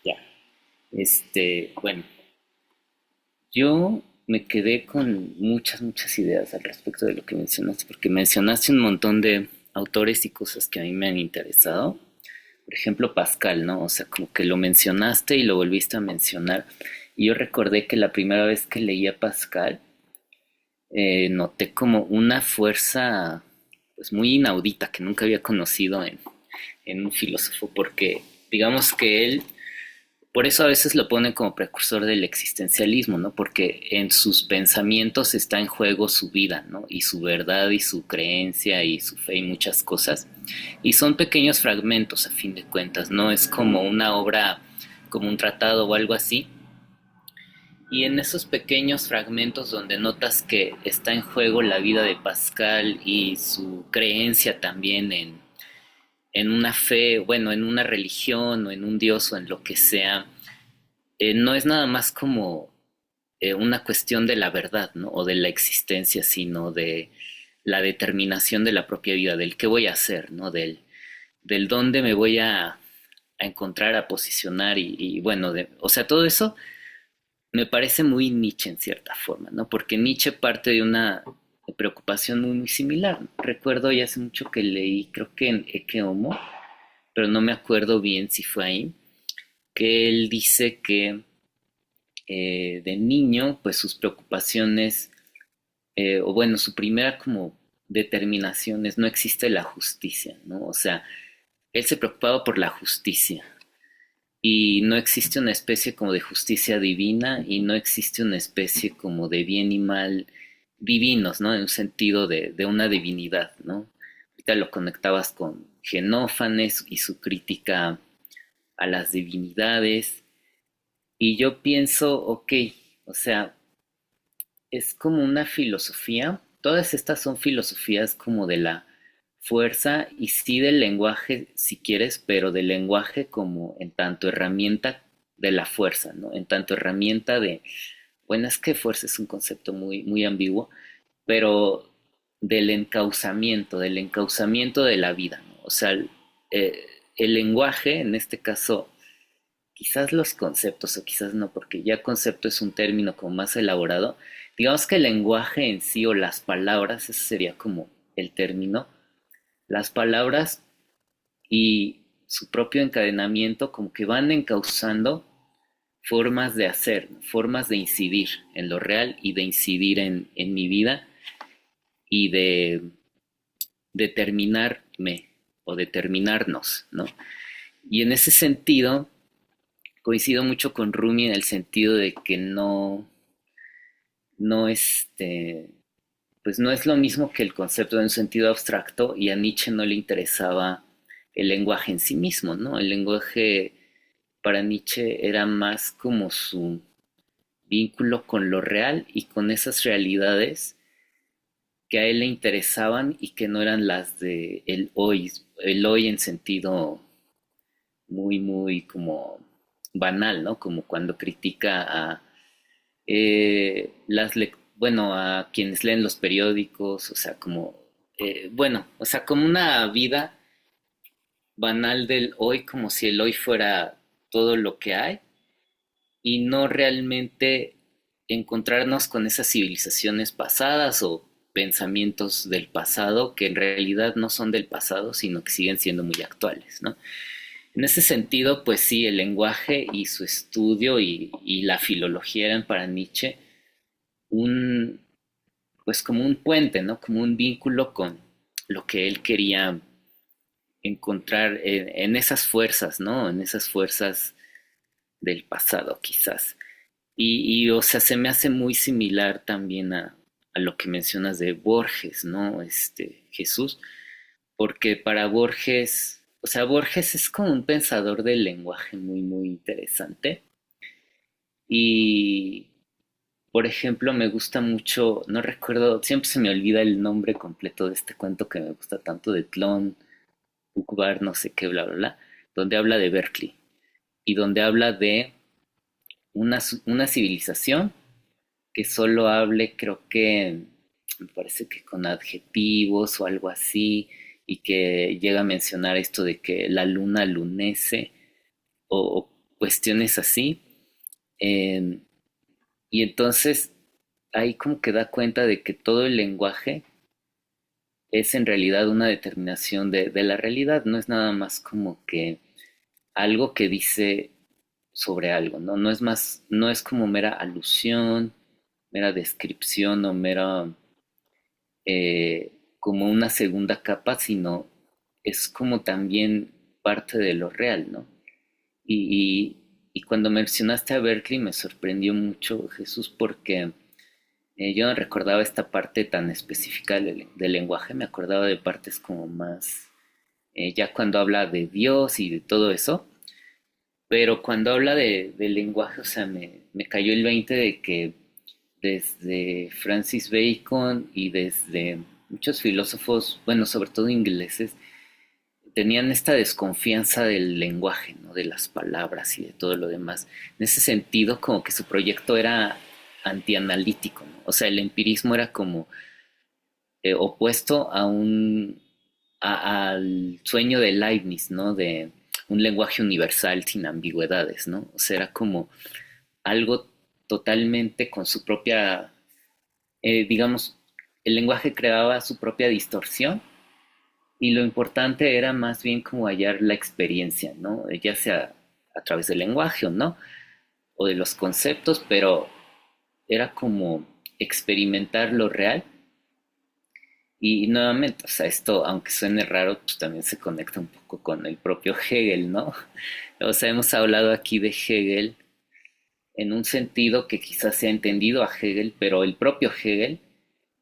Ya. Bueno, yo me quedé con muchas ideas al respecto de lo que mencionaste, porque mencionaste un montón de autores y cosas que a mí me han interesado. Por ejemplo, Pascal, ¿no? O sea, como que lo mencionaste y lo volviste a mencionar. Y yo recordé que la primera vez que leí a Pascal, noté como una fuerza pues muy inaudita que nunca había conocido en un filósofo, porque digamos que él, por eso a veces lo ponen como precursor del existencialismo, ¿no? Porque en sus pensamientos está en juego su vida, ¿no? Y su verdad y su creencia y su fe y muchas cosas. Y son pequeños fragmentos a fin de cuentas, no es como una obra, como un tratado o algo así, y en esos pequeños fragmentos donde notas que está en juego la vida de Pascal y su creencia también en una fe, bueno, en una religión o en un dios o en lo que sea, no es nada más como una cuestión de la verdad, ¿no? O de la existencia, sino de la determinación de la propia vida, del qué voy a hacer, ¿no? Del dónde me voy a encontrar, a posicionar y bueno, o sea, todo eso me parece muy Nietzsche en cierta forma, ¿no? Porque Nietzsche parte de una preocupación muy similar. Recuerdo ya hace mucho que leí, creo que en Ecce Homo, pero no me acuerdo bien si fue ahí, que él dice que de niño, pues sus preocupaciones, o bueno, su primera como determinación es no existe la justicia, ¿no? O sea, él se preocupaba por la justicia, y no existe una especie como de justicia divina y no existe una especie como de bien y mal divinos, ¿no? En un sentido de una divinidad, ¿no? Ahorita lo conectabas con Genófanes y su crítica a las divinidades y yo pienso, ok, O sea, es como una filosofía. Todas estas son filosofías como de la fuerza y sí del lenguaje, si quieres, pero del lenguaje como en tanto herramienta de la fuerza, ¿no? En tanto herramienta de, bueno, es que fuerza es un concepto muy, muy ambiguo, pero del encauzamiento de la vida, ¿no? O sea, el lenguaje, en este caso, quizás los conceptos o quizás no, porque ya concepto es un término como más elaborado. Digamos que el lenguaje en sí o las palabras, ese sería como el término. Las palabras y su propio encadenamiento como que van encauzando formas de hacer, formas de incidir en lo real y de incidir en mi vida y de determinarme o determinarnos, ¿no? Y en ese sentido, coincido mucho con Rumi en el sentido de que no pues no es lo mismo que el concepto de un sentido abstracto y a Nietzsche no le interesaba el lenguaje en sí mismo, ¿no? El lenguaje para Nietzsche era más como su vínculo con lo real y con esas realidades que a él le interesaban y que no eran las de el hoy en sentido muy, muy como banal, ¿no? Como cuando critica a bueno, a quienes leen los periódicos, o sea, como, bueno, o sea, como una vida banal del hoy, como si el hoy fuera todo lo que hay, y no realmente encontrarnos con esas civilizaciones pasadas o pensamientos del pasado que en realidad no son del pasado, sino que siguen siendo muy actuales, ¿no? En ese sentido, pues sí, el lenguaje y su estudio y la filología eran para Nietzsche un, pues como un puente, ¿no? Como un vínculo con lo que él quería encontrar en esas fuerzas, ¿no? En esas fuerzas del pasado, quizás. O sea, se me hace muy similar también a lo que mencionas de Borges, ¿no? Jesús, porque para Borges, o sea, Borges es como un pensador del lenguaje muy, muy interesante. Y, por ejemplo, me gusta mucho, no recuerdo, siempre se me olvida el nombre completo de este cuento que me gusta tanto, de Tlón, Ukbar, no sé qué, bla, bla, bla, donde habla de Berkeley y donde habla de una civilización que solo hable, creo que, me parece que con adjetivos o algo así, y que llega a mencionar esto de que la luna lunece o cuestiones así. Eh, y entonces ahí como que da cuenta de que todo el lenguaje es en realidad una determinación de la realidad, no es nada más como que algo que dice sobre algo, ¿no? No es más, no es como mera alusión, mera descripción o mera como una segunda capa, sino es como también parte de lo real, ¿no? Y cuando mencionaste a Berkeley me sorprendió mucho, Jesús, porque yo no recordaba esta parte tan específica del lenguaje, me acordaba de partes como más, ya cuando habla de Dios y de todo eso, pero cuando habla del lenguaje, o sea, me cayó el 20 de que desde Francis Bacon y desde muchos filósofos, bueno, sobre todo ingleses, tenían esta desconfianza del lenguaje, ¿no? De las palabras y de todo lo demás. En ese sentido, como que su proyecto era antianalítico, ¿no? O sea, el empirismo era como opuesto al sueño de Leibniz, ¿no? De un lenguaje universal sin ambigüedades, ¿no? O sea, era como algo totalmente con su propia, digamos, el lenguaje creaba su propia distorsión y lo importante era más bien como hallar la experiencia, ¿no? Ya sea a través del lenguaje o no, o de los conceptos, pero era como experimentar lo real. Y nuevamente, o sea, esto, aunque suene raro, pues también se conecta un poco con el propio Hegel, ¿no? O sea, hemos hablado aquí de Hegel en un sentido que quizás se ha entendido a Hegel, pero el propio Hegel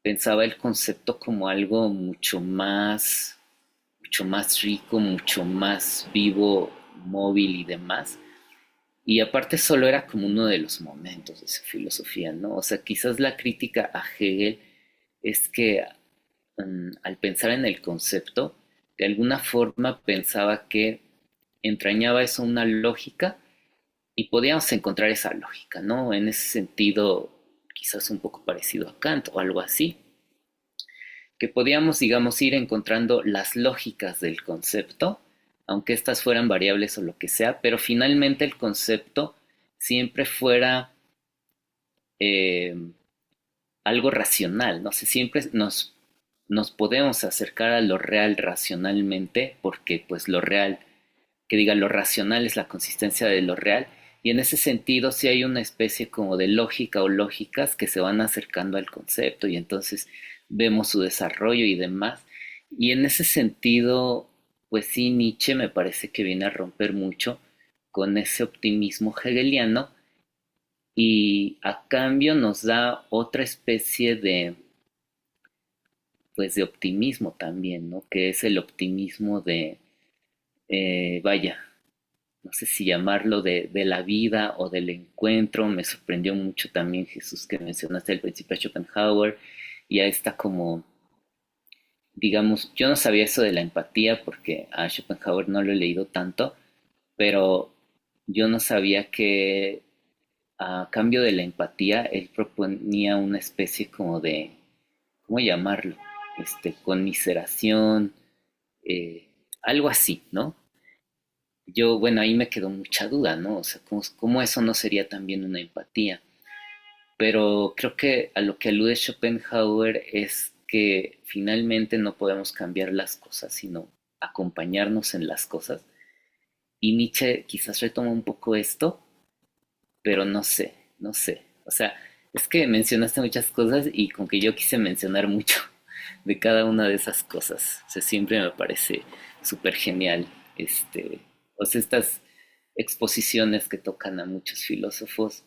pensaba el concepto como algo mucho más rico, mucho más vivo, móvil y demás. Y aparte solo era como uno de los momentos de su filosofía, ¿no? O sea, quizás la crítica a Hegel es que al pensar en el concepto, de alguna forma pensaba que entrañaba eso una lógica y podíamos encontrar esa lógica, ¿no? En ese sentido, quizás un poco parecido a Kant o algo así, que podíamos, digamos, ir encontrando las lógicas del concepto, aunque estas fueran variables o lo que sea, pero finalmente el concepto siempre fuera eh, algo racional, no sé, siempre nos podemos acercar a lo real racionalmente, porque pues lo real, que diga lo racional es la consistencia de lo real, y en ese sentido sí hay una especie como de lógica o lógicas que se van acercando al concepto y entonces vemos su desarrollo y demás. Y en ese sentido, pues sí, Nietzsche me parece que viene a romper mucho con ese optimismo hegeliano y a cambio nos da otra especie de, pues de optimismo también, ¿no? Que es el optimismo de, vaya, no sé si llamarlo de la vida o del encuentro. Me sorprendió mucho también, Jesús, que mencionaste al principio a Schopenhauer, y a esta como, digamos, yo no sabía eso de la empatía porque a Schopenhauer no lo he leído tanto, pero yo no sabía que a cambio de la empatía él proponía una especie como de, ¿cómo llamarlo? Conmiseración, algo así, ¿no? Yo, bueno, ahí me quedó mucha duda, ¿no? O sea, ¿cómo eso no sería también una empatía? Pero creo que a lo que alude Schopenhauer es que finalmente no podemos cambiar las cosas, sino acompañarnos en las cosas. Y Nietzsche quizás retoma un poco esto, pero no sé, no sé. O sea, es que mencionaste muchas cosas y con que yo quise mencionar mucho de cada una de esas cosas. O sea, siempre me parece súper genial. O sea, estas exposiciones que tocan a muchos filósofos.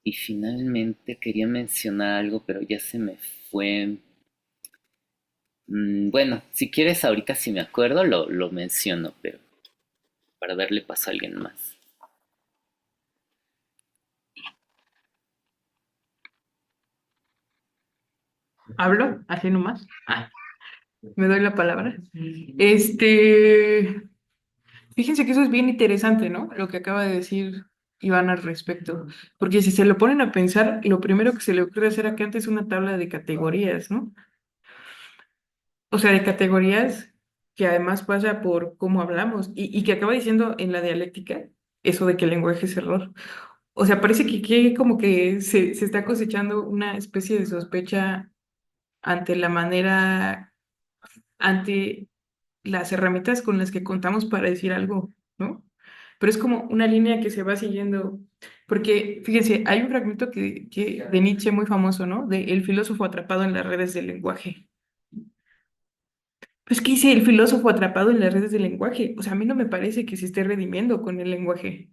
Y finalmente quería mencionar algo, pero ya se me fue. Bueno, si quieres ahorita si me acuerdo lo menciono, pero para darle paso a alguien más. ¿Hablo? Así nomás. Me doy la palabra. Este, Fíjense que eso es bien interesante, ¿no? Lo que acaba de decir Iván al respecto. Porque si se lo ponen a pensar, lo primero que se le ocurre hacer acá antes es una tabla de categorías, ¿no? O sea, de categorías que además pasa por cómo hablamos y que acaba diciendo en la dialéctica eso de que el lenguaje es error. O sea, parece que como que se está cosechando una especie de sospecha ante la manera, ante las herramientas con las que contamos para decir algo, ¿no? Pero es como una línea que se va siguiendo, porque fíjense, hay un fragmento de Nietzsche muy famoso, ¿no? De El filósofo atrapado en las redes del lenguaje. Pues, ¿qué dice el filósofo atrapado en las redes del lenguaje? O sea, a mí no me parece que se esté redimiendo con el lenguaje,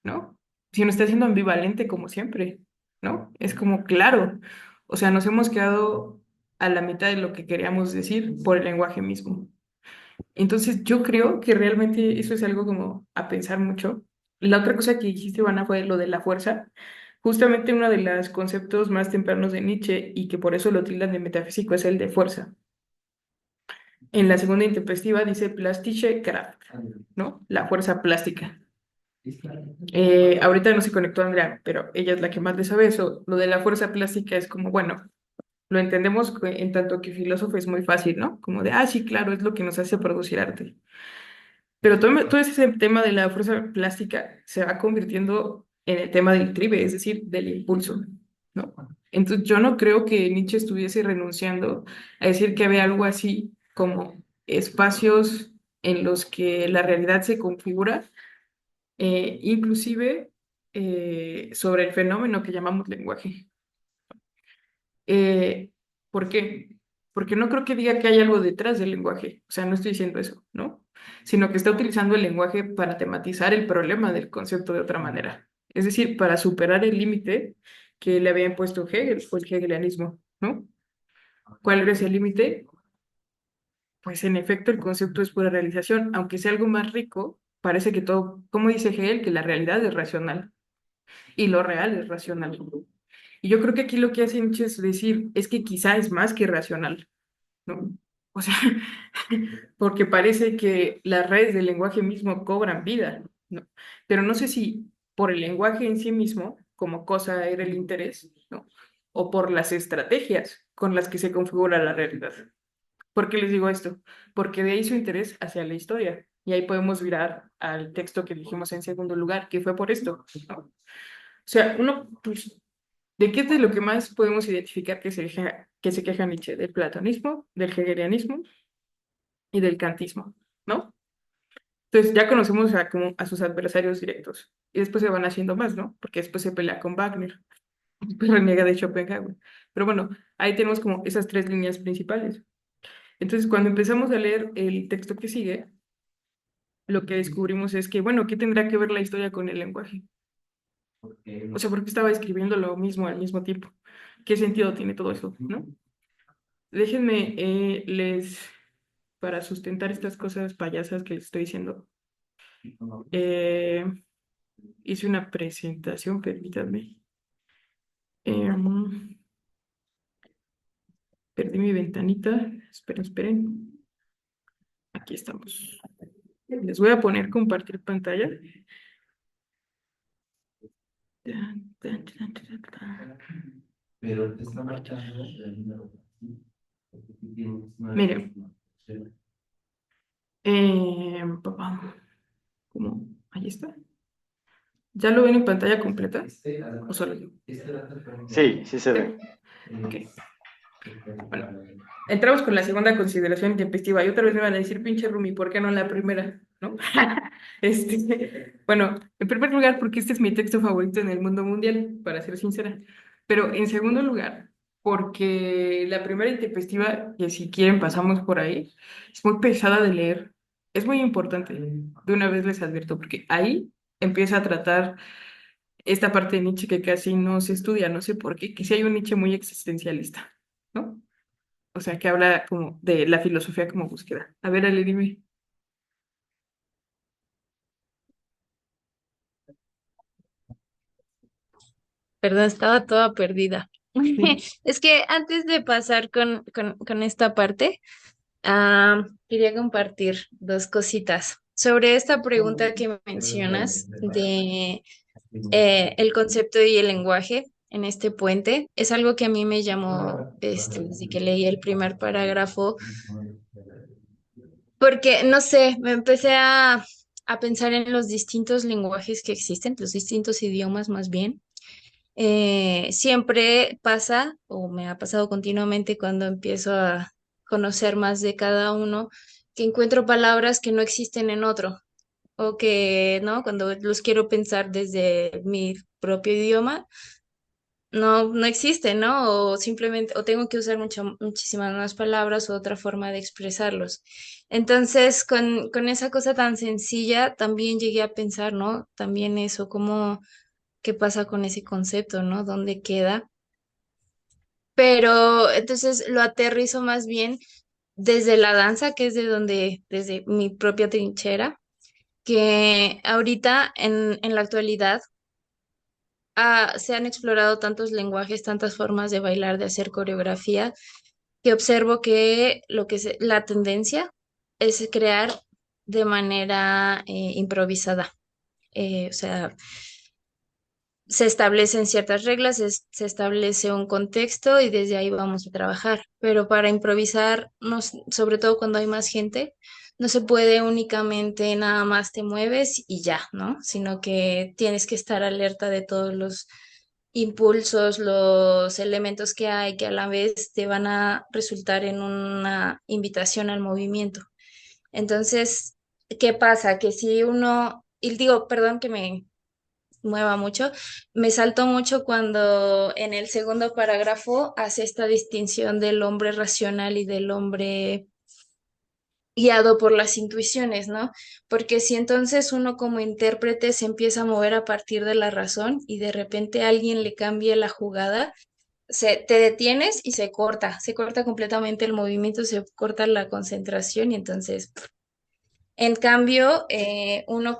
¿no? Sino está siendo ambivalente como siempre, ¿no? Es como, claro, o sea, nos hemos quedado a la mitad de lo que queríamos decir por el lenguaje mismo. Entonces, yo creo que realmente eso es algo como a pensar mucho. La otra cosa que dijiste, Ivana, fue lo de la fuerza. Justamente uno de los conceptos más tempranos de Nietzsche y que por eso lo tildan de metafísico es el de fuerza. En la segunda intempestiva dice plastische Kraft, ¿no? La fuerza plástica. Ahorita no se conectó Andrea, pero ella es la que más le sabe eso. Lo de la fuerza plástica es como, bueno, lo entendemos en tanto que filósofo es muy fácil, ¿no? Como de, sí, claro, es lo que nos hace producir arte. Pero todo ese tema de la fuerza plástica se va convirtiendo en el tema del tribe, es decir, del impulso, ¿no? Entonces yo no creo que Nietzsche estuviese renunciando a decir que había algo así como espacios en los que la realidad se configura, inclusive sobre el fenómeno que llamamos lenguaje. Eh, ¿Por qué? Porque no creo que diga que hay algo detrás del lenguaje, o sea, no estoy diciendo eso, ¿no? Sino que está utilizando el lenguaje para tematizar el problema del concepto de otra manera, es decir, para superar el límite que le había impuesto Hegel o el hegelianismo, ¿no? ¿Cuál era ese límite? Pues en efecto el concepto es pura realización, aunque sea algo más rico, parece que todo, como dice Hegel, que la realidad es racional y lo real es racional. Y yo creo que aquí lo que hace Nietzsche es decir, es que quizá es más que racional, ¿no? O sea, porque parece que las redes del lenguaje mismo cobran vida, ¿no? Pero no sé si por el lenguaje en sí mismo, como cosa era el interés, ¿no? O por las estrategias con las que se configura la realidad. ¿Por qué les digo esto? Porque de ahí su interés hacia la historia. Y ahí podemos virar al texto que dijimos en segundo lugar, que fue por esto, ¿no? O sea, uno, pues, ¿de qué es de lo que más podemos identificar que se queja Nietzsche? Del platonismo, del hegelianismo y del kantismo, ¿no? Entonces ya conocemos a, como a sus adversarios directos. Y después se van haciendo más, ¿no? Porque después se pelea con Wagner, después reniega de Schopenhauer. Pero bueno, ahí tenemos como esas tres líneas principales. Entonces, cuando empezamos a leer el texto que sigue, lo que descubrimos es que, bueno, ¿qué tendrá que ver la historia con el lenguaje? O sea, ¿por qué estaba escribiendo lo mismo al mismo tiempo? ¿Qué sentido tiene todo eso, no? Déjenme, para sustentar estas cosas payasas que les estoy diciendo, eh, hice una presentación, permítanme. Em, Perdí mi ventanita. Esperen, esperen. Aquí estamos. Les voy a poner compartir pantalla. Tan, tan, tan, tan, tan. Pero te está marcando el número. Miren, papá, ¿cómo? Ahí está. ¿Ya lo ven en pantalla completa? ¿O solo yo? Sí, sí se ve. Ok. Bueno, entramos con la segunda consideración intempestiva. Y otra vez me van a decir, pinche Rumi, ¿por qué no la primera? ¿No? Bueno, en primer lugar, porque este es mi texto favorito en el mundo mundial, para ser sincera. Pero en segundo lugar, porque la primera intempestiva, que si quieren pasamos por ahí, es muy pesada de leer. Es muy importante. De una vez les advierto, porque ahí empieza a tratar esta parte de Nietzsche que casi no se estudia, no sé por qué, que sí hay un Nietzsche muy existencialista, ¿no? O sea, que habla como de la filosofía como búsqueda. A ver, Ale, dime. Perdón, estaba toda perdida. Sí. Es que antes de pasar con esta parte, quería compartir dos cositas sobre esta pregunta que mencionas de el concepto y el lenguaje en este puente. Es algo que a mí me llamó desde que leí el primer parágrafo, porque, no sé, me empecé a pensar en los distintos lenguajes que existen, los distintos idiomas más bien. Siempre pasa, o me ha pasado continuamente cuando empiezo a conocer más de cada uno, que encuentro palabras que no existen en otro, o que, ¿no? Cuando los quiero pensar desde mi propio idioma, no existen, ¿no? O simplemente, o tengo que usar muchísimas más palabras o otra forma de expresarlos. Entonces, con esa cosa tan sencilla, también llegué a pensar, ¿no? También eso, cómo, qué pasa con ese concepto, ¿no? ¿Dónde queda? Pero entonces lo aterrizo más bien desde la danza, que es desde mi propia trinchera, que ahorita en la actualidad se han explorado tantos lenguajes, tantas formas de bailar, de hacer coreografía, que observo que la tendencia es crear de manera improvisada. O sea, se establecen ciertas reglas, se establece un contexto y desde ahí vamos a trabajar. Pero para improvisar, sobre todo cuando hay más gente, no se puede únicamente nada más te mueves y ya, ¿no? Sino que tienes que estar alerta de todos los impulsos, los elementos que hay que a la vez te van a resultar en una invitación al movimiento. Entonces, ¿qué pasa? Que si uno, y digo, perdón que me mueva mucho. Me saltó mucho cuando en el segundo parágrafo hace esta distinción del hombre racional y del hombre guiado por las intuiciones, ¿no? Porque si entonces uno como intérprete se empieza a mover a partir de la razón y de repente alguien le cambia la jugada, te detienes y se corta completamente el movimiento, se corta la concentración y entonces En cambio, uno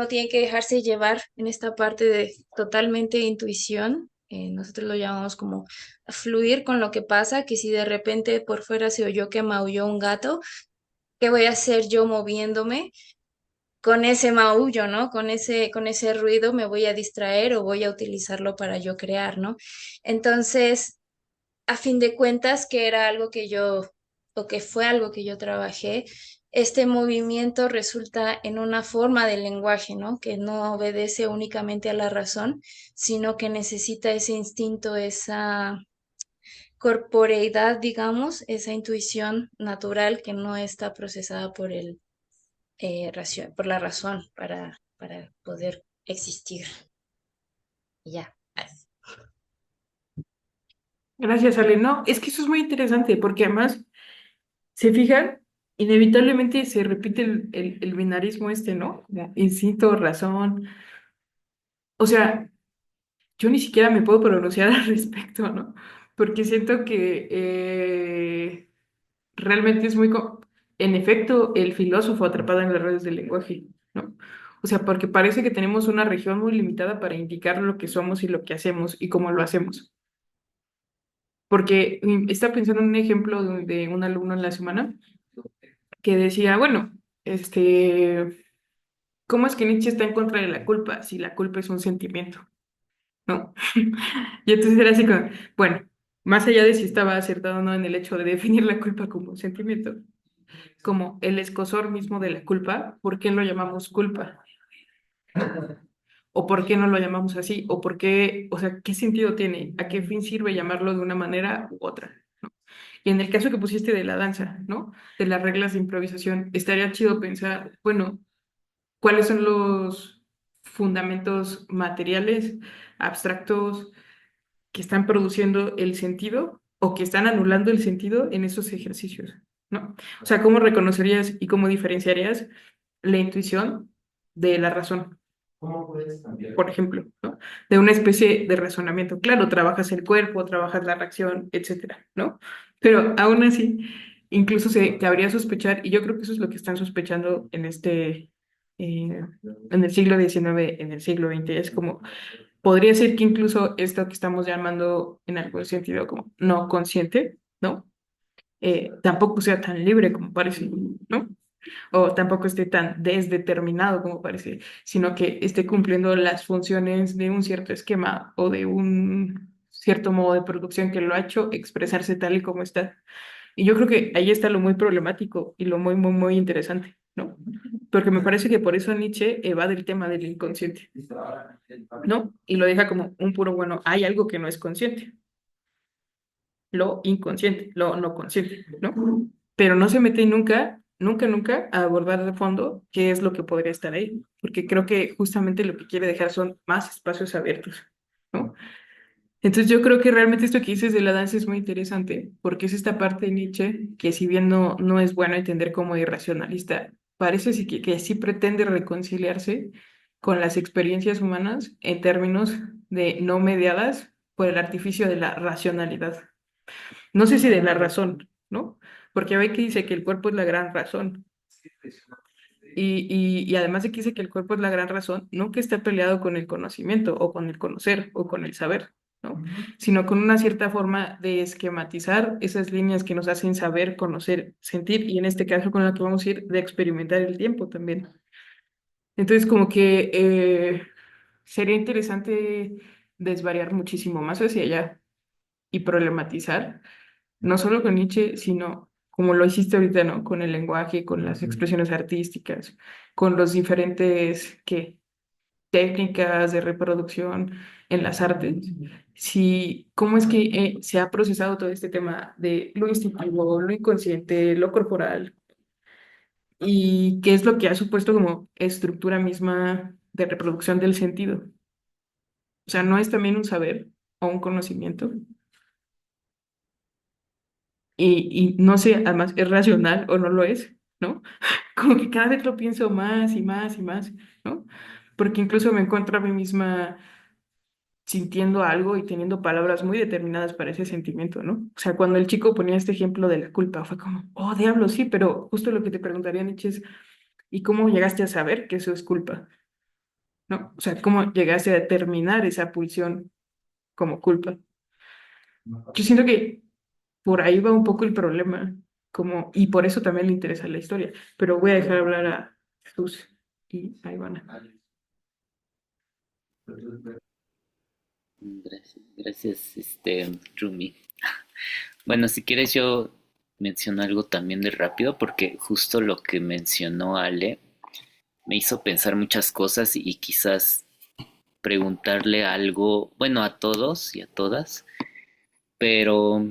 tiene que dejarse llevar en esta parte de totalmente intuición. Nosotros lo llamamos como fluir con lo que pasa, que si de repente por fuera se oyó que maulló un gato, ¿qué voy a hacer yo moviéndome? Con ese maullo, ¿no? Con ese ruido me voy a distraer o voy a utilizarlo para yo crear, ¿no? Entonces, a fin de cuentas, que era algo que o que fue algo que yo trabajé, este movimiento resulta en una forma de lenguaje, ¿no? Que no obedece únicamente a la razón, sino que necesita ese instinto, esa corporeidad, digamos, esa intuición natural que no está procesada por por la razón para poder existir. Y ya. Gracias, Ale. No, es que eso es muy interesante porque además, se fijan, inevitablemente se repite el binarismo este, ¿no? Como instinto, razón. O sea, yo ni siquiera me puedo pronunciar al respecto, ¿no? Porque siento que realmente es en efecto, el filósofo atrapado en las redes del lenguaje, ¿no? O sea, porque parece que tenemos una región muy limitada para indicar lo que somos y lo que hacemos y cómo lo hacemos. Porque estaba pensando en un ejemplo de un alumno en la semana que decía, bueno, ¿cómo es que Nietzsche está en contra de la culpa si la culpa es un sentimiento? ¿No? Y entonces era así como, bueno, más allá de si estaba acertado o no en el hecho de definir la culpa como un sentimiento, como el escozor mismo de la culpa, ¿por qué lo llamamos culpa? ¿O por qué no lo llamamos así? ¿O por qué, o sea, qué sentido tiene? ¿A qué fin sirve llamarlo de una manera u otra? ¿No? Y en el caso que pusiste de la danza, ¿no? De las reglas de improvisación, estaría chido pensar, bueno, ¿cuáles son los fundamentos materiales, abstractos, que están produciendo el sentido o que están anulando el sentido en esos ejercicios, ¿no? O sea, ¿cómo reconocerías y cómo diferenciarías la intuición de la razón? ¿Cómo puedes cambiar? Por ejemplo, ¿no? De una especie de razonamiento. Claro, trabajas el cuerpo, trabajas la reacción, etcétera, ¿no? Pero aún así, incluso se cabría sospechar, y yo creo que eso es lo que están sospechando en el siglo XIX, en el siglo XX, es como podría ser que incluso esto que estamos llamando en algún sentido como no consciente, ¿no? Tampoco sea tan libre como parece, ¿no? O tampoco esté tan desdeterminado como parece, sino que esté cumpliendo las funciones de un cierto esquema o de un cierto modo de producción que lo ha hecho expresarse tal y como está. Y yo creo que ahí está lo muy problemático y lo muy, muy, muy interesante, ¿no? Porque me parece que por eso Nietzsche evade el tema del inconsciente, ¿no? Y lo deja como un puro, bueno, hay algo que no es consciente, lo inconsciente, lo no consciente, ¿no? Pero no se mete nunca, nunca, nunca a abordar de fondo qué es lo que podría estar ahí, porque creo que justamente lo que quiere dejar son más espacios abiertos, ¿no? Entonces yo creo que realmente esto que dices de la danza es muy interesante, porque es esta parte de Nietzsche que si bien no es bueno entender como irracionalista, parece que sí pretende reconciliarse con las experiencias humanas en términos de no mediadas por el artificio de la racionalidad. No sé si de la razón, ¿no? Porque ve que dice que el cuerpo es la gran razón. Y además de que dice que el cuerpo es la gran razón, no que está peleado con el conocimiento o con el conocer o con el saber, ¿no? Sino con una cierta forma de esquematizar esas líneas que nos hacen saber, conocer, sentir y en este caso con la que vamos a ir de experimentar el tiempo también. Entonces como que sería interesante desvariar muchísimo más hacia allá y problematizar, no solo con Nietzsche, sino como lo hiciste ahorita, ¿no? Con el lenguaje, con las expresiones artísticas, con los diferentes, ¿qué? Técnicas de reproducción en las artes. Si, ¿cómo es que se ha procesado todo este tema de lo instintivo, lo inconsciente, lo corporal? ¿Y qué es lo que ha supuesto como estructura misma de reproducción del sentido? O sea, ¿no es también un saber o un conocimiento? Y no sé, además, ¿es racional o no lo es? ¿No? Como que cada vez lo pienso más y más y más, ¿no? Porque incluso me encuentro a mí misma sintiendo algo y teniendo palabras muy determinadas para ese sentimiento, ¿no? O sea, cuando el chico ponía este ejemplo de la culpa, fue como, oh, diablo, sí, pero justo lo que te preguntaría, Nietzsche, es, y cómo llegaste a saber que eso es culpa, ¿no? O sea, cómo llegaste a determinar esa pulsión como culpa. Yo siento que por ahí va un poco el problema, como, y por eso también le interesa la historia, pero voy a dejar hablar a Jesús y a Ivana. Gracias, Rumi. Bueno, si quieres yo menciono algo también de rápido, porque justo lo que mencionó Ale me hizo pensar muchas cosas y quizás preguntarle algo, bueno, a todos y a todas, pero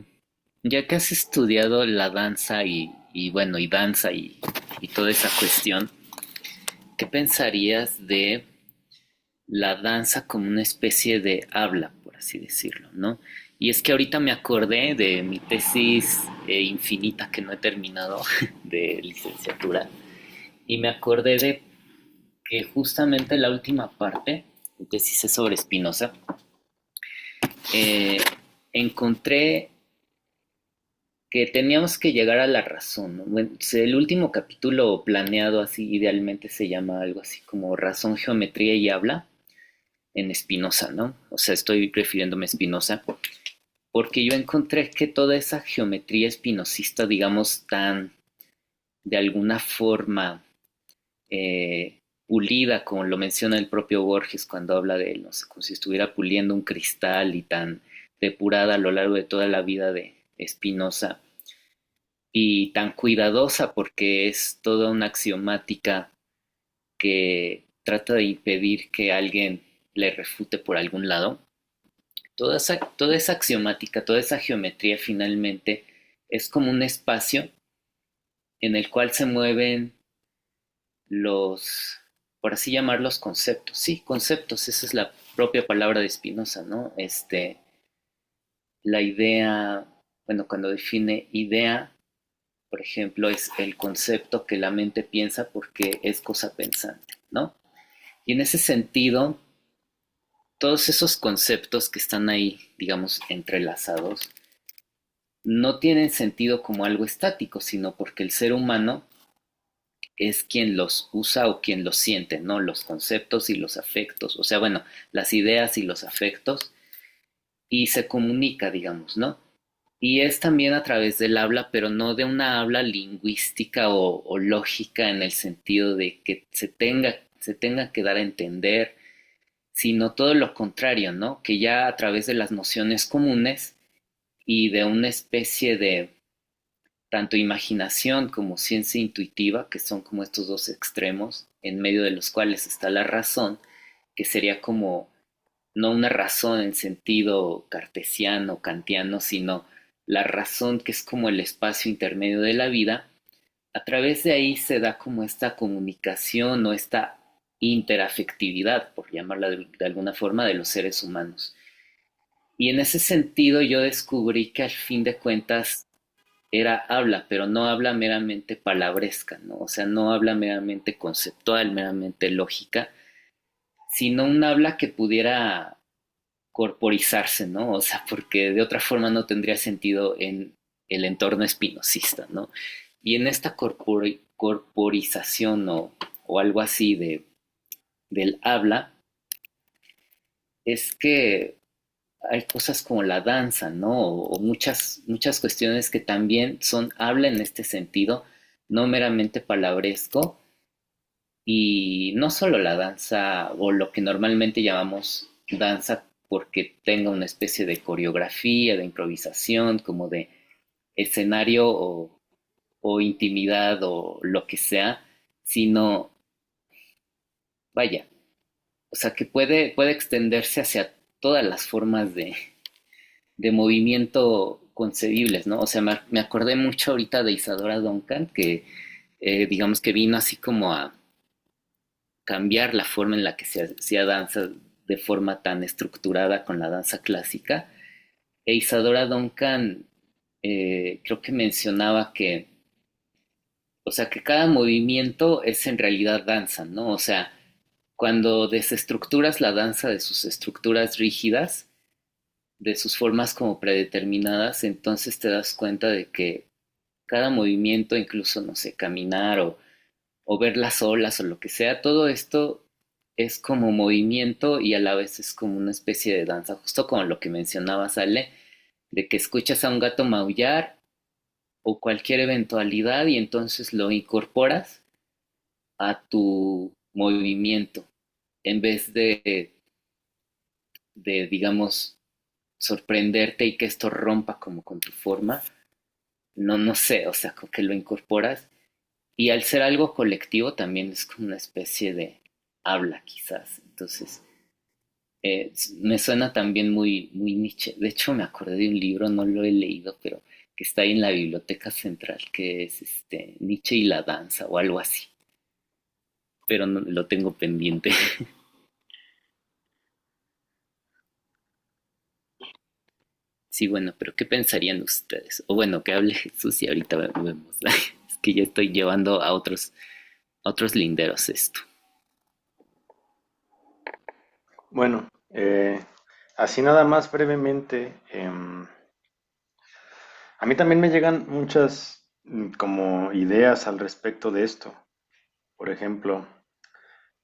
ya que has estudiado la danza y bueno, y danza y toda esa cuestión, ¿qué pensarías de la danza como una especie de habla, por así decirlo, ¿no? Y es que ahorita me acordé de mi tesis infinita que no he terminado de licenciatura y me acordé de que justamente la última parte, mi tesis es sobre Spinoza, eh, encontré que teníamos que llegar a la razón, ¿no? Bueno, el último capítulo planeado así idealmente se llama algo así como Razón, Geometría y Habla en Spinoza, ¿no? O sea, estoy refiriéndome a Spinoza, porque yo encontré que toda esa geometría espinosista, digamos, tan de alguna forma pulida, como lo menciona el propio Borges cuando habla de él, no sé, como si estuviera puliendo un cristal y tan depurada a lo largo de toda la vida de Spinoza y tan cuidadosa porque es toda una axiomática que trata de impedir que alguien le refute por algún lado. Toda esa axiomática, toda esa geometría finalmente es como un espacio en el cual se mueven los, por así llamarlos, conceptos. Sí, conceptos, esa es la propia palabra de Spinoza, ¿no? La idea, bueno, cuando define idea, por ejemplo, es el concepto que la mente piensa porque es cosa pensante, ¿no? Y en ese sentido, todos esos conceptos que están ahí, digamos, entrelazados, no tienen sentido como algo estático, sino porque el ser humano es quien los usa o quien los siente, ¿no? Los conceptos y los afectos, o sea, bueno, las ideas y los afectos, y se comunica, digamos, ¿no? Y es también a través del habla, pero no de una habla lingüística o lógica en el sentido de que se tenga que dar a entender, sino todo lo contrario, ¿no? Que ya a través de las nociones comunes y de una especie de tanto imaginación como ciencia intuitiva, que son como estos dos extremos, en medio de los cuales está la razón, que sería como no una razón en sentido cartesiano, kantiano, sino la razón que es como el espacio intermedio de la vida, a través de ahí se da como esta comunicación o esta interafectividad, por llamarla de alguna forma, de los seres humanos. Y en ese sentido yo descubrí que al fin de cuentas era habla, pero no habla meramente palabresca, ¿no? O sea, no habla meramente conceptual, meramente lógica, sino un habla que pudiera corporizarse, ¿no? O sea, porque de otra forma no tendría sentido en el entorno espinosista, ¿no? Y en esta corporización o algo así del habla, es que hay cosas como la danza, ¿no? O muchas cuestiones que también son habla en este sentido, no meramente palabresco, y no solo la danza o lo que normalmente llamamos danza porque tenga una especie de coreografía, de improvisación, como de escenario o intimidad o lo que sea, sino, vaya, o sea, que puede extenderse hacia todas las formas de movimiento concebibles, ¿no? O sea, me acordé mucho ahorita de Isadora Duncan, que digamos que vino así como a cambiar la forma en la que se hacía danza de forma tan estructurada con la danza clásica. E Isadora Duncan creo que mencionaba que, o sea, que cada movimiento es en realidad danza, ¿no? O sea, cuando desestructuras la danza de sus estructuras rígidas, de sus formas como predeterminadas, entonces te das cuenta de que cada movimiento, incluso, no sé, caminar o ver las olas o lo que sea, todo esto es como movimiento y a la vez es como una especie de danza, justo como lo que mencionaba Ale, de que escuchas a un gato maullar o cualquier eventualidad y entonces lo incorporas a tu movimiento en vez de digamos, sorprenderte y que esto rompa como con tu forma. No, no sé, o sea, como que lo incorporas y al ser algo colectivo también es como una especie de habla quizás. Entonces, me suena también muy, muy Nietzsche. De hecho, me acordé de un libro, no lo he leído, pero que está ahí en la Biblioteca Central, que es Nietzsche y la danza o algo así. Pero no, lo tengo pendiente. Sí, bueno, pero ¿qué pensarían ustedes? O bueno, que hable Jesús y ahorita vemos. Es que ya estoy llevando a otros linderos esto. Bueno, así nada más brevemente, a mí también me llegan muchas como ideas al respecto de esto. Por ejemplo,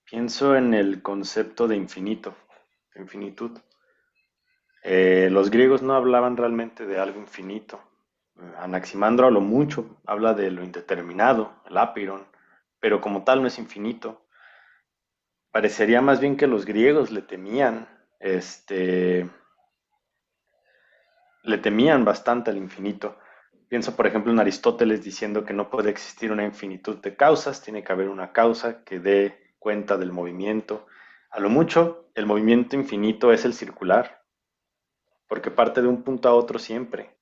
pienso en el concepto de infinito, de infinitud. Los griegos no hablaban realmente de algo infinito. Anaximandro a lo mucho habla de lo indeterminado, el apiron, pero como tal no es infinito. Parecería más bien que los griegos le temían bastante al infinito. Pienso, por ejemplo, en Aristóteles diciendo que no puede existir una infinitud de causas, tiene que haber una causa que dé cuenta del movimiento. A lo mucho, el movimiento infinito es el circular, porque parte de un punto a otro siempre,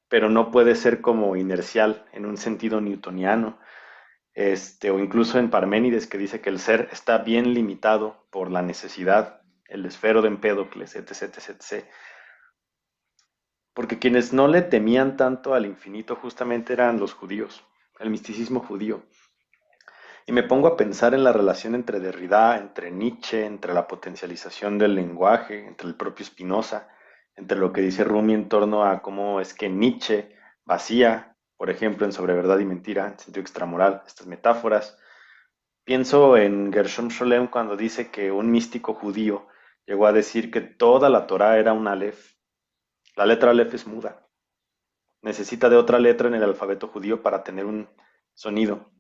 pero no puede ser como inercial en un sentido newtoniano, o incluso en Parménides que dice que el ser está bien limitado por la necesidad, el esfero de Empédocles, etc, etc, etc. Porque quienes no le temían tanto al infinito justamente eran los judíos, el misticismo judío. Y me pongo a pensar en la relación entre Derrida, entre Nietzsche, entre la potencialización del lenguaje, entre el propio Spinoza, entre lo que dice Rumi en torno a cómo es que Nietzsche vacía, por ejemplo, en Sobre Verdad y Mentira, en sentido extramoral, estas metáforas. Pienso en Gershom Scholem cuando dice que un místico judío llegó a decir que toda la Torá era un Aleph. La letra Aleph es muda. Necesita de otra letra en el alfabeto judío para tener un sonido.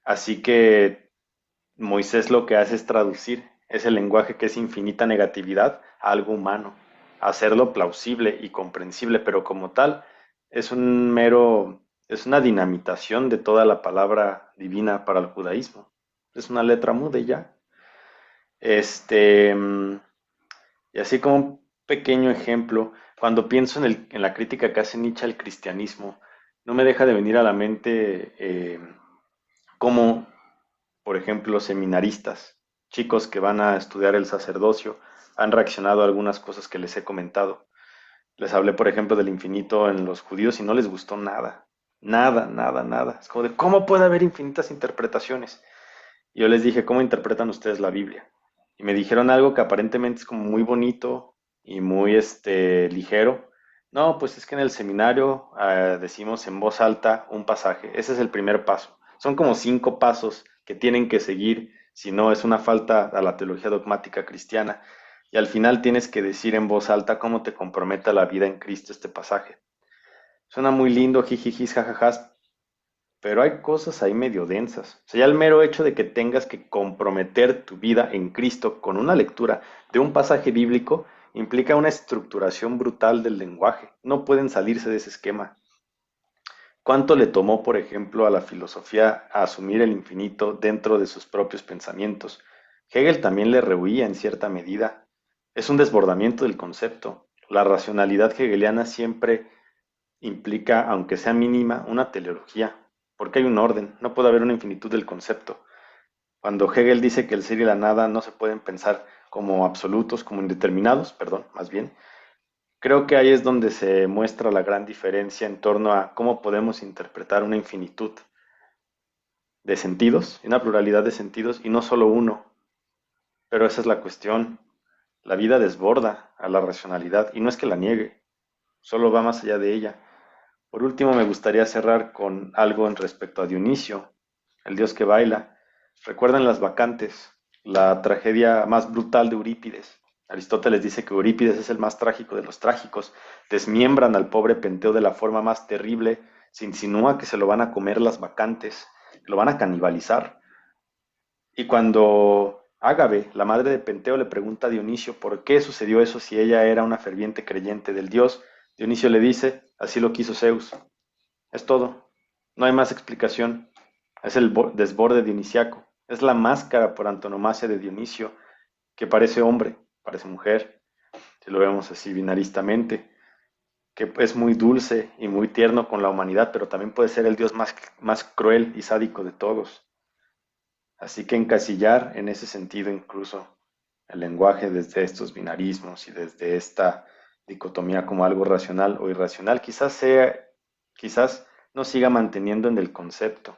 Así que Moisés lo que hace es traducir ese lenguaje que es infinita negatividad a algo humano, hacerlo plausible y comprensible, pero como tal es una dinamitación de toda la palabra divina para el judaísmo. Es una letra muda y ya. Este, mm, y así como un pequeño ejemplo, cuando pienso en la crítica que hace Nietzsche al cristianismo, no me deja de venir a la mente cómo, por ejemplo, seminaristas, chicos que van a estudiar el sacerdocio, han reaccionado a algunas cosas que les he comentado. Les hablé, por ejemplo, del infinito en los judíos y no les gustó nada. Nada, nada, nada. Es como de, ¿cómo puede haber infinitas interpretaciones? Y yo les dije, ¿cómo interpretan ustedes la Biblia? Y me dijeron algo que aparentemente es como muy bonito y muy ligero. No, pues es que en el seminario decimos en voz alta un pasaje. Ese es el primer paso. Son como 5 pasos que tienen que seguir, si no es una falta a la teología dogmática cristiana. Y al final tienes que decir en voz alta cómo te compromete la vida en Cristo este pasaje. Suena muy lindo, jijijis, jajajas, pero hay cosas ahí medio densas. O sea, ya el mero hecho de que tengas que comprometer tu vida en Cristo con una lectura de un pasaje bíblico implica una estructuración brutal del lenguaje. No pueden salirse de ese esquema. ¿Cuánto le tomó, por ejemplo, a la filosofía a asumir el infinito dentro de sus propios pensamientos? Hegel también le rehuía en cierta medida. Es un desbordamiento del concepto. La racionalidad hegeliana siempre implica, aunque sea mínima, una teleología, porque hay un orden, no puede haber una infinitud del concepto. Cuando Hegel dice que el ser y la nada no se pueden pensar como absolutos, como indeterminados, perdón, más bien, creo que ahí es donde se muestra la gran diferencia en torno a cómo podemos interpretar una infinitud de sentidos, una pluralidad de sentidos y no solo uno. Pero esa es la cuestión. La vida desborda a la racionalidad y no es que la niegue, solo va más allá de ella. Por último, me gustaría cerrar con algo en respecto a Dionisio. el dios que baila. Recuerdan las bacantes, la tragedia más brutal de Eurípides. Aristóteles dice que Eurípides es el más trágico de los trágicos. Desmiembran al pobre Penteo de la forma más terrible. Se insinúa que se lo van a comer las bacantes, que lo van a canibalizar. Y cuando Ágave, la madre de Penteo, le pregunta a Dionisio por qué sucedió eso si ella era una ferviente creyente del dios, Dionisio le dice, así lo quiso Zeus. Es todo. No hay más explicación. Es el desborde dionisiaco. Es la máscara por antonomasia de Dionisio, que parece hombre, parece mujer, si lo vemos así binaristamente, que es muy dulce y muy tierno con la humanidad, pero también puede ser el dios más cruel y sádico de todos. Así que encasillar en ese sentido incluso el lenguaje desde estos binarismos y desde esta dicotomía como algo racional o irracional, quizás no siga manteniendo en el concepto.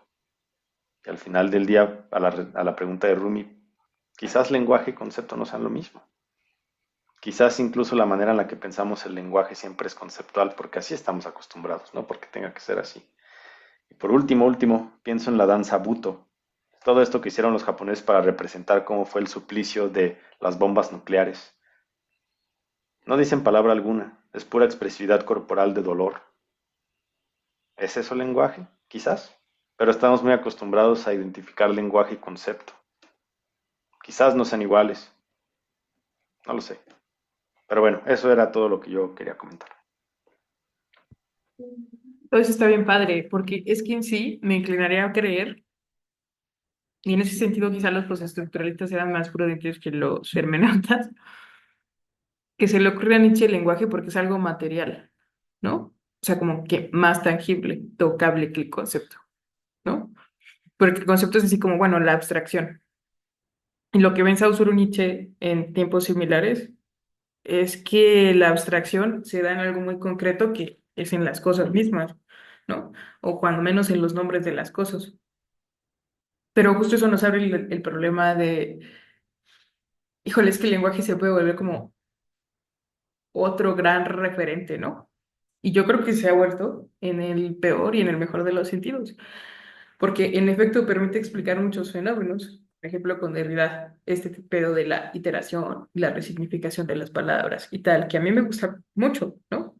Y al final del día, a la pregunta de Rumi, quizás lenguaje y concepto no sean lo mismo. Quizás incluso la manera en la que pensamos el lenguaje siempre es conceptual, porque así estamos acostumbrados, no porque tenga que ser así. Y por último, pienso en la danza Buto. Todo esto que hicieron los japoneses para representar cómo fue el suplicio de las bombas nucleares. No dicen palabra alguna, es pura expresividad corporal de dolor. ¿Es eso lenguaje? Quizás. Pero estamos muy acostumbrados a identificar lenguaje y concepto. Quizás no sean iguales, no lo sé. Pero bueno, eso era todo lo que yo quería comentar. Todo eso está bien padre, porque es que en sí me inclinaría a creer, y en ese sentido quizá los postestructuralistas eran más prudentes que los hermeneutas, que se le ocurre a Nietzsche el lenguaje porque es algo material, ¿no? O sea, como que más tangible, tocable que el concepto, ¿no? Porque el concepto es así como, bueno, la abstracción. Y lo que ven Saussure y Nietzsche en tiempos similares es que la abstracción se da en algo muy concreto que es en las cosas mismas, ¿no? O cuando menos en los nombres de las cosas. Pero justo eso nos abre el problema de, híjole, es que el lenguaje se puede volver como otro gran referente, ¿no? Y yo creo que se ha vuelto en el peor y en el mejor de los sentidos, porque en efecto permite explicar muchos fenómenos. Por ejemplo, con Derrida, este pedo de la iteración, la resignificación de las palabras y tal, que a mí me gusta mucho, ¿no?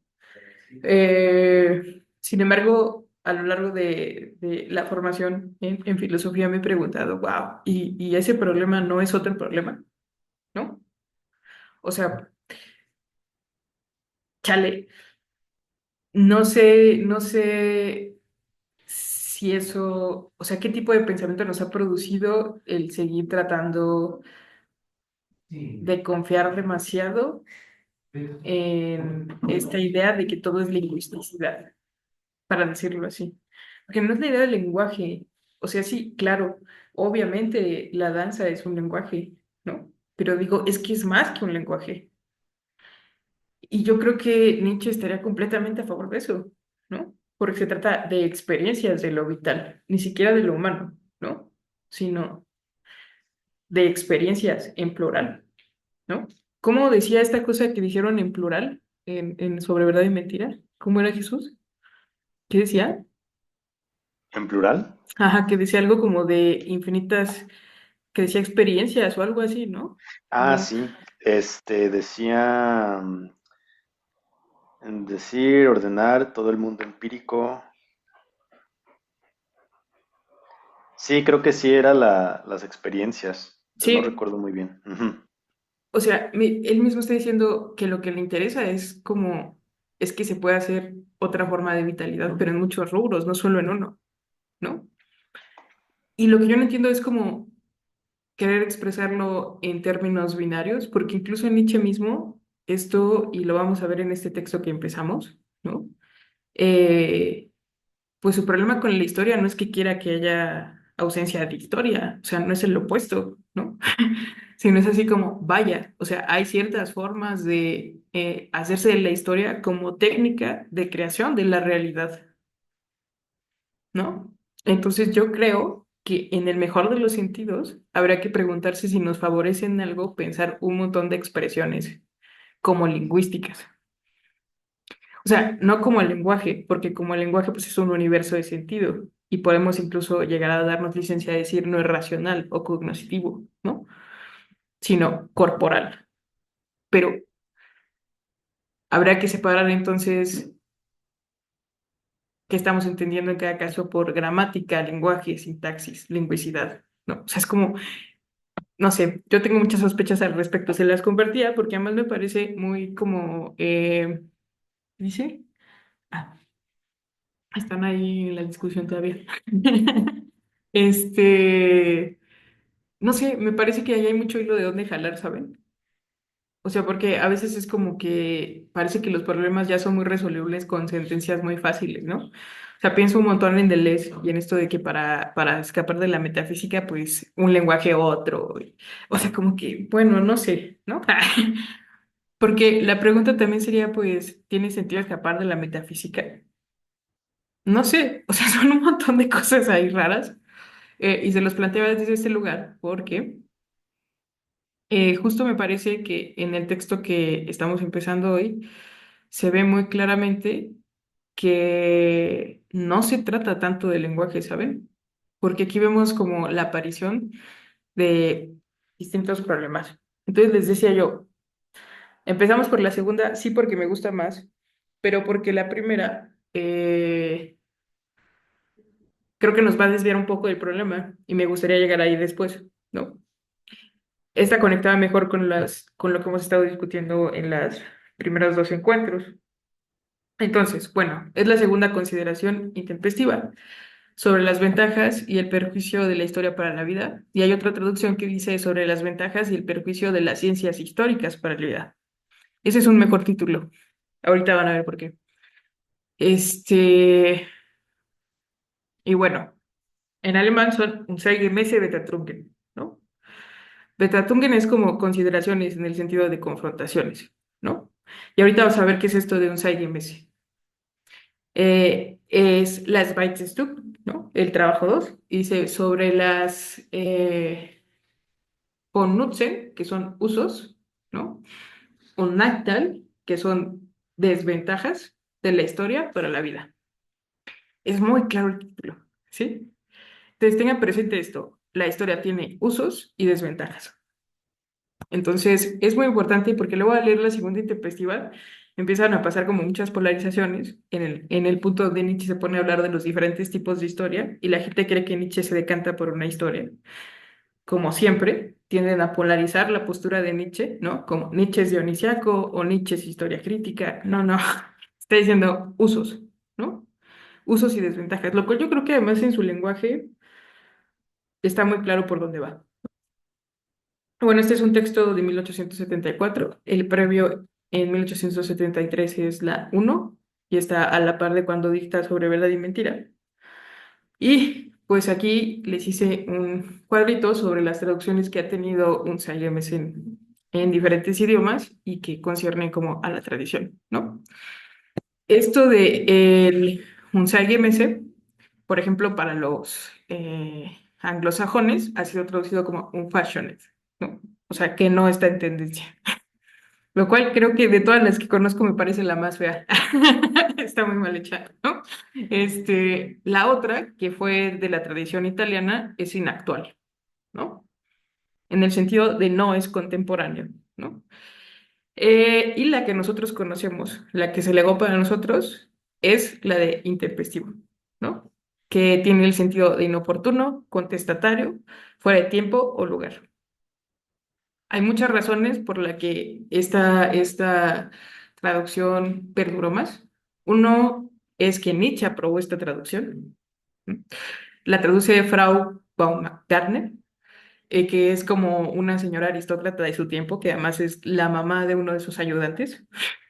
Sin embargo, a lo largo de la formación en filosofía me he preguntado, wow, y ese problema no es otro problema, ¿no? O sea, chale, no sé si eso, o sea, qué tipo de pensamiento nos ha producido el seguir tratando de confiar demasiado en esta idea de que todo es lingüisticidad, para decirlo así. Porque no es la idea del lenguaje. O sea, sí, claro, obviamente la danza es un lenguaje, ¿no? Pero digo, es que es más que un lenguaje. Y yo creo que Nietzsche estaría completamente a favor de eso, ¿no? Porque se trata de experiencias de lo vital, ni siquiera de lo humano, ¿no? Sino de experiencias en plural, ¿no? ¿Cómo decía esta cosa que dijeron en plural en Sobre Verdad y Mentira? ¿Cómo era Jesús? ¿Qué decía? ¿En plural? Ajá, que decía algo como de infinitas, que decía experiencias o algo así, ¿no? Ah, Como, sí. Decía decir, ordenar, todo el mundo empírico. Sí, creo que sí era las experiencias, pero no sí, recuerdo muy bien. Ujú. o sea, él mismo está diciendo que lo que le interesa es como, es que se puede hacer otra forma de vitalidad, pero en muchos rubros, no solo en uno, ¿no? Y lo que yo no entiendo es como querer expresarlo en términos binarios, porque incluso en Nietzsche mismo, esto, y lo vamos a ver en este texto que empezamos, ¿no? Eh, pues su problema con la historia no es que quiera que haya ausencia de historia, o sea, no es el opuesto, ¿no? Sino es así como, vaya, o sea, hay ciertas formas de hacerse de la historia como técnica de creación de la realidad, ¿no? Entonces yo creo que en el mejor de los sentidos habrá que preguntarse si nos favorece en algo pensar un montón de expresiones como lingüísticas. O sea, no como el lenguaje, porque como el lenguaje pues es un universo de sentido y podemos incluso llegar a darnos licencia de decir no es racional o cognoscitivo, ¿no? Sino corporal. Pero habrá que separar entonces qué estamos entendiendo en cada caso por gramática, lenguaje, sintaxis, lingüicidad, ¿no? O sea, es como, no sé, yo tengo muchas sospechas al respecto, se las convertía porque además me parece muy como, ¿dice? Ah, están ahí en la discusión todavía. Este, no sé, me parece que ahí hay mucho hilo de dónde jalar, ¿saben? O sea, porque a veces es como que parece que los problemas ya son muy resolubles con sentencias muy fáciles, ¿no? O sea, pienso un montón en Deleuze y en esto de que para escapar de la metafísica, pues un lenguaje otro. O sea, como que, bueno, no sé, ¿no? Porque la pregunta también sería, pues, ¿tiene sentido escapar de la metafísica? No sé, o sea, son un montón de cosas ahí raras. Y se los planteaba desde este lugar, porque justo me parece que en el texto que estamos empezando hoy se ve muy claramente que no se trata tanto del lenguaje, ¿saben? Porque aquí vemos como la aparición de distintos problemas. Entonces les decía yo, empezamos por la segunda, sí porque me gusta más, pero porque la primera creo que nos va a desviar un poco del problema y me gustaría llegar ahí después, ¿no? Esta conectaba mejor con con lo que hemos estado discutiendo en los primeros dos encuentros. Entonces, bueno, es la segunda consideración intempestiva sobre las ventajas y el perjuicio de la historia para la vida. Y hay otra traducción que dice sobre las ventajas y el perjuicio de las ciencias históricas para la vida. Ese es un mejor título. Ahorita van a ver por qué. Este, y bueno, en alemán son Unzeige Betatrugen, ¿no? Betatungen es como consideraciones en el sentido de confrontaciones, ¿no? Y ahorita vamos a ver qué es esto de un Zeitgemäße. Es las Arbeitsstück, ¿no? El trabajo 2 dice sobre las von Nutzen, que son usos, ¿no? Un Nachteil, que son desventajas de la historia para la vida. Es muy claro el título, ¿sí? Entonces tengan presente esto, la historia tiene usos y desventajas. Entonces, es muy importante porque luego al leer la segunda intempestiva empiezan a pasar como muchas polarizaciones en el punto donde Nietzsche se pone a hablar de los diferentes tipos de historia y la gente cree que Nietzsche se decanta por una historia. Como siempre, tienden a polarizar la postura de Nietzsche, ¿no? Como Nietzsche es dionisiaco o Nietzsche es historia crítica. No, no, está diciendo usos, ¿no? Usos y desventajas, lo cual yo creo que además en su lenguaje está muy claro por dónde va. Bueno, este es un texto de 1874. El previo en 1873 es la uno y está a la par de cuando dicta sobre verdad y mentira. Y pues aquí les hice un cuadrito sobre las traducciones que ha tenido un Sayemes en diferentes idiomas y que conciernen como a la tradición, ¿no? Esto de el Unsay Gemese, por ejemplo, para los anglosajones, ha sido traducido como un fashioned, ¿no? O sea, que no está en tendencia. Lo cual creo que de todas las que conozco me parece la más fea. Está muy mal hecha, ¿no? La otra, que fue de la tradición italiana, es inactual, ¿no? En el sentido de no es contemporáneo, ¿no? Y la que nosotros conocemos, la que se legó para nosotros, es la de intempestivo, ¿no? Que tiene el sentido de inoportuno, contestatario, fuera de tiempo o lugar. Hay muchas razones por las que esta traducción perduró más. Uno es que Nietzsche aprobó esta traducción. La traduce Frau Baumgartner, que es como una señora aristócrata de su tiempo, que además es la mamá de uno de sus ayudantes,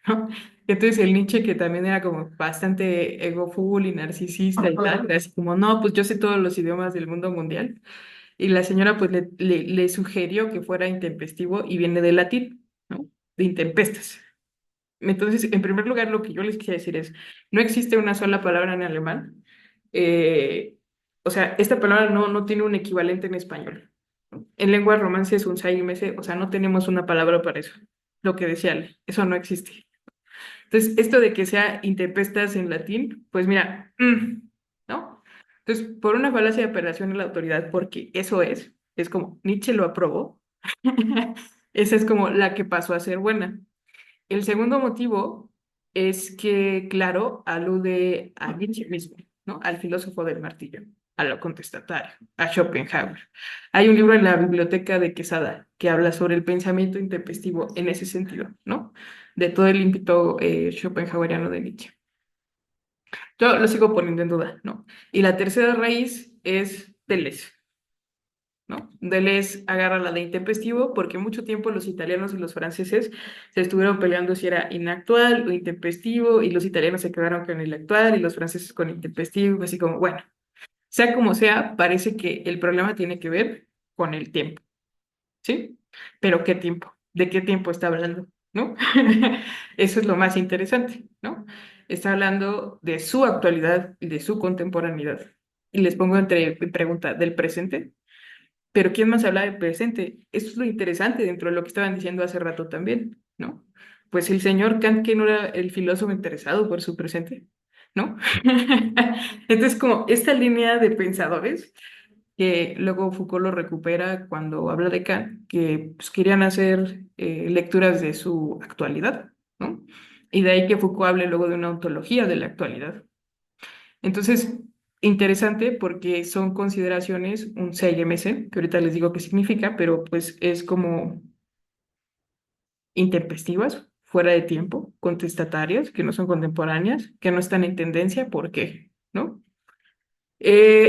¿no? Entonces el Nietzsche, que también era como bastante egoful y narcisista y tal, era así como, no, pues yo sé todos los idiomas del mundo mundial. Y la señora pues le sugirió que fuera intempestivo y viene del latín, ¿no? De intempestas. Entonces, en primer lugar, lo que yo les quisiera decir es, no existe una sola palabra en alemán. eh, o sea, esta palabra no tiene un equivalente en español. ¿No? En lengua romance es un saimese, o sea, no tenemos una palabra para eso. Lo que decía Ale, eso no existe. Entonces, esto de que sea intempestas en latín, pues mira, ¿no? Entonces, por una falacia de apelación a la autoridad, porque eso es como Nietzsche lo aprobó, esa es como la que pasó a ser buena. El segundo motivo es que, claro, alude a Nietzsche mismo, ¿no? Al filósofo del martillo, a lo contestatario, a Schopenhauer. Hay un libro en la biblioteca de Quesada que habla sobre el pensamiento intempestivo en ese sentido, ¿no? De todo el ímpetu schopenhaueriano de Nietzsche. Yo lo sigo poniendo en duda, ¿no? Y la tercera raíz es Deleuze, ¿no? Deleuze agarra la de intempestivo porque mucho tiempo los italianos y los franceses se estuvieron peleando si era inactual o intempestivo y los italianos se quedaron con el actual y los franceses con intempestivo, así como, bueno, sea como sea, parece que el problema tiene que ver con el tiempo, ¿sí? Pero ¿qué tiempo? ¿De qué tiempo está hablando? ¿No? Eso es lo más interesante, ¿no? Está hablando de su actualidad y de su contemporaneidad. Y les pongo entre pregunta, ¿del presente? Pero ¿quién más habla del presente? Eso es lo interesante dentro de lo que estaban diciendo hace rato también, ¿no? Pues el señor Kant, que no era el filósofo interesado por su presente, ¿no? Entonces, como esta línea de pensadores, que luego Foucault lo recupera cuando habla de Kant, que pues, querían hacer lecturas de su actualidad, ¿no? Y de ahí que Foucault hable luego de una ontología de la actualidad. Entonces, interesante porque son consideraciones, un CIMC, que ahorita les digo qué significa, pero pues es como intempestivas, fuera de tiempo, contestatarias, que no son contemporáneas, que no están en tendencia, ¿por qué? ¿No?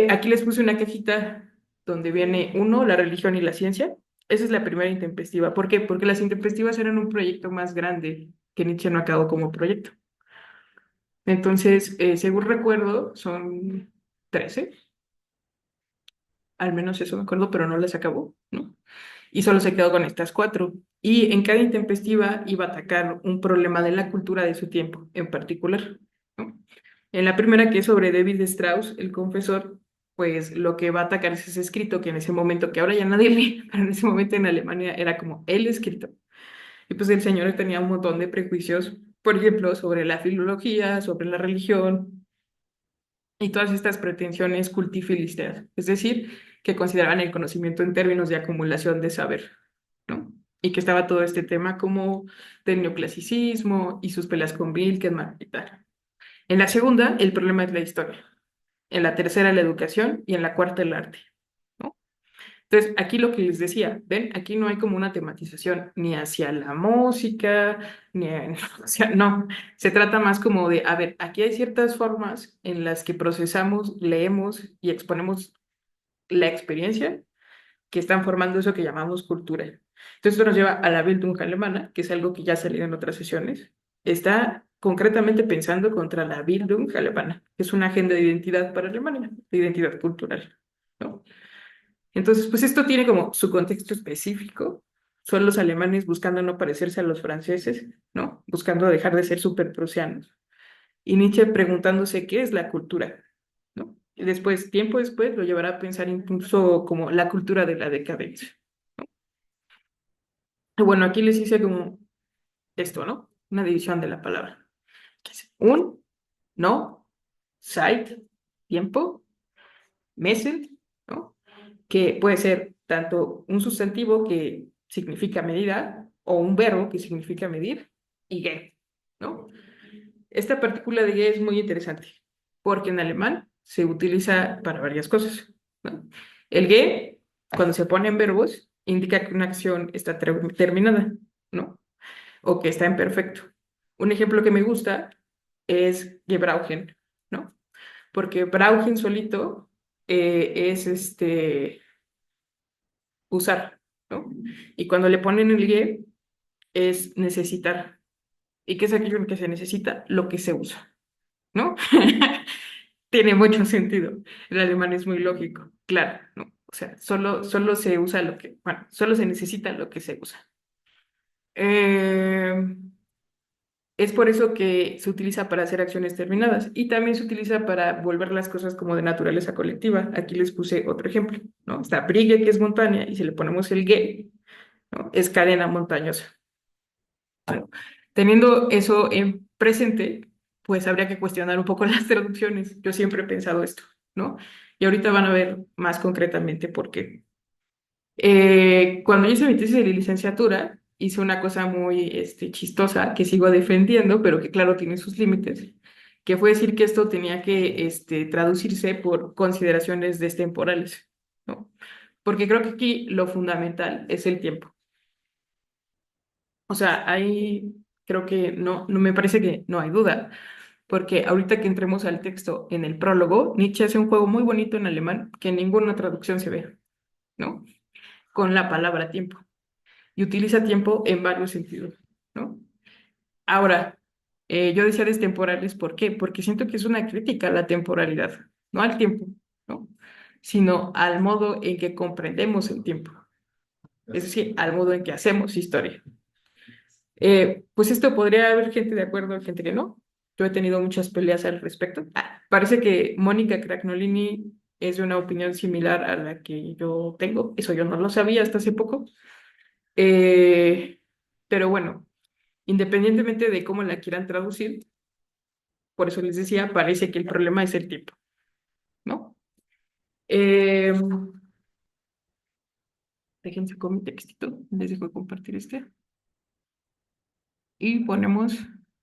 Aquí les puse una cajita donde viene uno, la religión y la ciencia. Esa es la primera intempestiva. ¿Por qué? Porque las intempestivas eran un proyecto más grande que Nietzsche no acabó como proyecto. Entonces, según recuerdo, son 13, al menos eso me acuerdo, pero no las acabó, ¿no? Y solo se quedó con estas cuatro. Y en cada intempestiva iba a atacar un problema de la cultura de su tiempo en particular, ¿no? En la primera, que es sobre David Strauss, el confesor, pues lo que va a atacar es ese escrito que en ese momento, que ahora ya nadie lee, pero en ese momento en Alemania era como el escrito. Y pues el señor tenía un montón de prejuicios, por ejemplo, sobre la filología, sobre la religión, y todas estas pretensiones cultifilisteas, es decir, que consideraban el conocimiento en términos de acumulación de saber, ¿no? Y que estaba todo este tema como del neoclasicismo y sus peleas con Wilhelm y tal. En la segunda, el problema es la historia. En la tercera, la educación. Y en la cuarta, el arte, ¿no? Entonces, aquí lo que les decía, ven, aquí no hay como una tematización ni hacia la música, o sea, no, se trata más como de, a ver, aquí hay ciertas formas en las que procesamos, leemos y exponemos la experiencia que están formando eso que llamamos cultura. Entonces, esto nos lleva a la Bildung alemana, que es algo que ya salió en otras sesiones. Está concretamente pensando contra la Bildung alemana, que es una agenda de identidad para Alemania, de identidad cultural, ¿no? Entonces, pues esto tiene como su contexto específico. Son los alemanes buscando no parecerse a los franceses, ¿no? Buscando dejar de ser súper prusianos. Y Nietzsche preguntándose qué es la cultura, ¿no? Y después, tiempo después, lo llevará a pensar incluso como la cultura de la decadencia. Y bueno, aquí les hice como esto, ¿no? Una división de la palabra. Que es un, no, Zeit, tiempo, Messen, ¿no? Que puede ser tanto un sustantivo que significa medida o un verbo que significa medir y ge, ¿no? Esta partícula de ge es muy interesante porque en alemán se utiliza para varias cosas, ¿no? El ge, cuando se pone en verbos, indica que una acción está terminada, ¿no? O que está en perfecto. Un ejemplo que me gusta es Gebrauchen, ¿no? Porque Brauchen solito es usar, ¿no? Y cuando le ponen el ge es necesitar. ¿Y qué es aquello en que se necesita? Lo que se usa, ¿no? Tiene mucho sentido. El alemán es muy lógico, claro, ¿no? O sea, solo se usa lo que, bueno, solo se necesita lo que se usa. Eh, Es por eso que se utiliza para hacer acciones terminadas y también se utiliza para volver las cosas como de naturaleza colectiva. Aquí les puse otro ejemplo, ¿no? Está Brigge, que es montaña, y si le ponemos el ge, ¿no? Es cadena montañosa. Bueno, teniendo eso en presente, pues habría que cuestionar un poco las traducciones. Yo siempre he pensado esto, ¿no? Y ahorita van a ver más concretamente por qué. Cuando yo hice mi tesis de licenciatura, hice una cosa muy chistosa que sigo defendiendo, pero que claro tiene sus límites, que fue decir que esto tenía que traducirse por consideraciones destemporales, ¿no? Porque creo que aquí lo fundamental es el tiempo. O sea, ahí creo que no me parece que no hay duda, porque ahorita que entremos al texto en el prólogo, Nietzsche hace un juego muy bonito en alemán que en ninguna traducción se ve, ¿no? Con la palabra tiempo. Y utiliza tiempo en varios sentidos, ¿no? Ahora, yo decía destemporales, ¿por qué? Porque siento que es una crítica a la temporalidad, no al tiempo, ¿no? Sino al modo en que comprendemos el tiempo, es decir, al modo en que hacemos historia. Pues esto podría haber gente de acuerdo, gente que no. Yo he tenido muchas peleas al respecto. Parece que Mónica Cragnolini es de una opinión similar a la que yo tengo. Eso yo no lo sabía hasta hace poco. Eh, pero bueno, independientemente de cómo la quieran traducir, por eso les decía, parece que el problema es el tiempo, ¿no? Eh, déjense con mi textito, les dejo compartir este. Y ponemos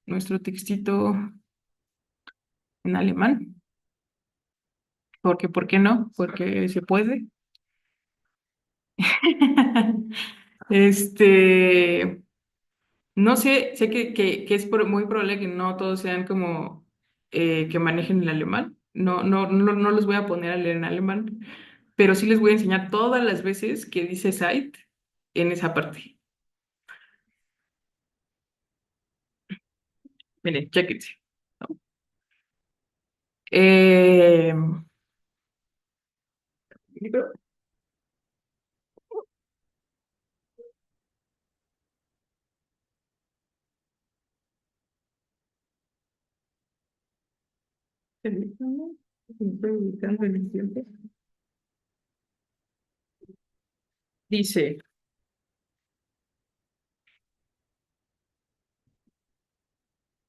nuestro textito en alemán, porque ¿por qué no? Porque se puede. Este, no sé, sé que es muy probable que no todos sean como que manejen el alemán. No los voy a poner a leer en alemán, pero sí les voy a enseñar todas las veces que dice Zeit en esa parte. Miren, chéquense, ¿no? Eh, libro, permítanme, estoy ubicando en el tiempo. Dice,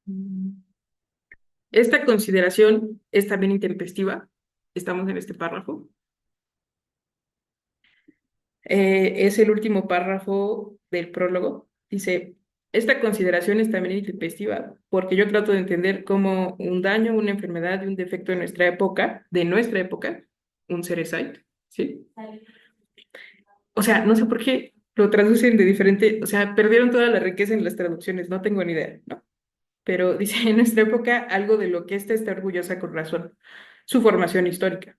mm, esta consideración es también intempestiva. Estamos en este párrafo. Es el último párrafo del prólogo. Dice, esta consideración es también intempestiva porque yo trato de entender cómo un daño, una enfermedad y un defecto de nuestra época, un ceresite, ¿sí? O sea, no sé por qué lo traducen de diferente, o sea, perdieron toda la riqueza en las traducciones, no tengo ni idea, ¿no? Pero dice, en nuestra época, algo de lo que ésta está orgullosa con razón, su formación histórica,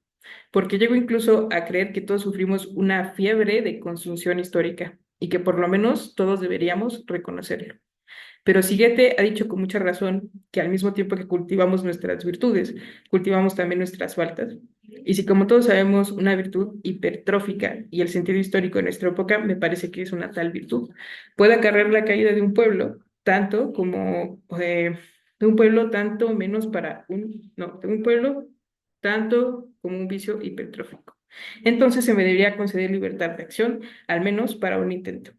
porque llego incluso a creer que todos sufrimos una fiebre de consunción histórica y que por lo menos todos deberíamos reconocerlo. Pero Siguete ha dicho con mucha razón que al mismo tiempo que cultivamos nuestras virtudes, cultivamos también nuestras faltas. Y si como todos sabemos una virtud hipertrófica y el sentido histórico de nuestra época me parece que es una tal virtud, puede acarrear la caída de un pueblo, tanto como de un pueblo tanto menos para un, no, de un pueblo tanto como un vicio hipertrófico. Entonces se me debería conceder libertad de acción, al menos para un intento.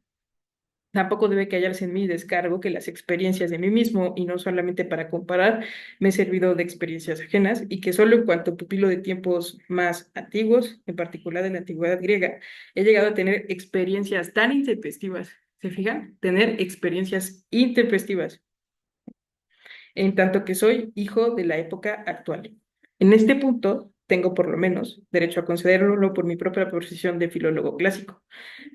Tampoco debe callarse en mi descargo que las experiencias de mí mismo, y no solamente para comparar, me he servido de experiencias ajenas, y que solo en cuanto pupilo de tiempos más antiguos, en particular de la antigüedad griega, he llegado a tener experiencias tan intempestivas. ¿Se fijan? Tener experiencias intempestivas en tanto que soy hijo de la época actual. En este punto, tengo por lo menos derecho a considerarlo por mi propia posición de filólogo clásico,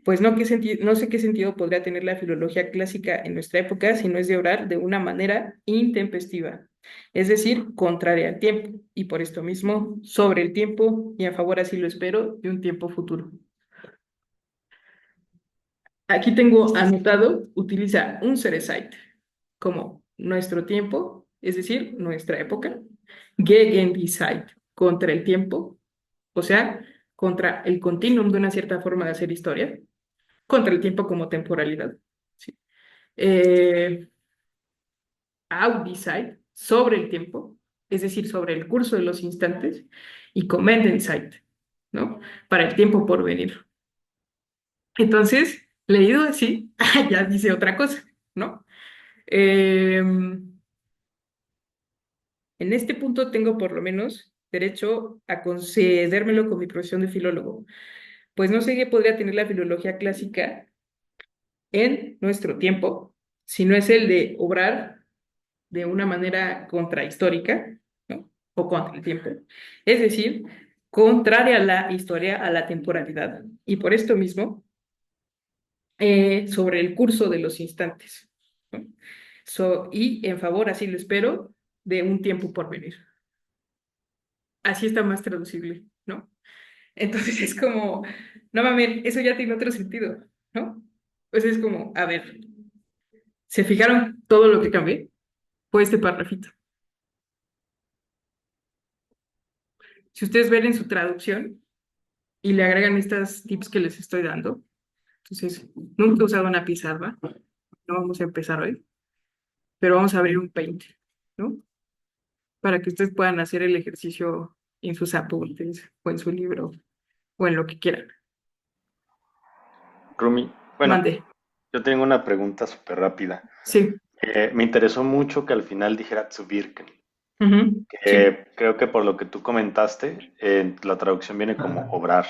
pues no sé qué sentido podría tener la filología clásica en nuestra época si no es de obrar de una manera intempestiva, es decir, contraria al tiempo, y por esto mismo, sobre el tiempo, y a favor, así lo espero, de un tiempo futuro. Aquí tengo anotado, utiliza un Ceresite como nuestro tiempo, es decir, nuestra época, gegen die Zeit, contra el tiempo, o sea, contra el continuum de una cierta forma de hacer historia, contra el tiempo como temporalidad. ¿Sí? Eh, auf die Zeit, sobre el tiempo, es decir, sobre el curso de los instantes, y kommenden Zeit, ¿no? Para el tiempo por venir. Entonces, leído así, ya dice otra cosa, ¿no? En este punto tengo por lo menos derecho a concedérmelo con mi profesión de filólogo. Pues no sé qué podría tener la filología clásica en nuestro tiempo, si no es el de obrar de una manera contrahistórica, ¿no? O contra el tiempo. Es decir, contraria a la historia, a la temporalidad. Y por esto mismo, sobre el curso de los instantes, ¿no? Y en favor, así lo espero, de un tiempo por venir. Así está más traducible, ¿no? Entonces es como, no mames, eso ya tiene otro sentido, ¿no? Pues es como, a ver, ¿se fijaron todo lo que cambié? Fue este parrafito. Si ustedes ven en su traducción y le agregan estas tips que les estoy dando, entonces, nunca he usado una pizarra, no vamos a empezar hoy, pero vamos a abrir un Paint, ¿no? Para que ustedes puedan hacer el ejercicio en sus apuntes o en su libro o en lo que quieran. Rumi, bueno, Mande. yo tengo una pregunta súper rápida. Sí. Me interesó mucho que al final dijera zu wirken. Ujú. Sí. Creo que por lo que tú comentaste, la traducción viene como obrar.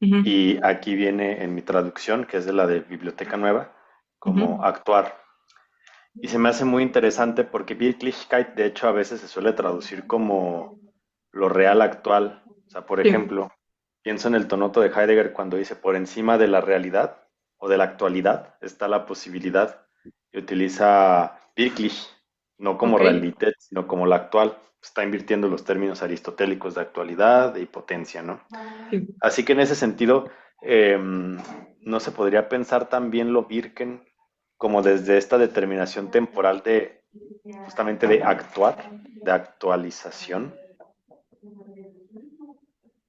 Ujú. Y aquí viene en mi traducción, que es de la de Biblioteca Nueva, como Ujú. actuar. Y se me hace muy interesante porque Wirklichkeit, de hecho, a veces se suele traducir como lo real actual. O sea, por Sí. ejemplo, pienso en el tonoto de Heidegger cuando dice por encima de la realidad o de la actualidad está la posibilidad y utiliza Wirklich, no como Ok. Realität, sino como la actual. Está invirtiendo los términos aristotélicos de actualidad y potencia, ¿no? Sí. Así que en ese sentido, no se podría pensar también lo Birken como desde esta determinación temporal de justamente de actuar, de actualización,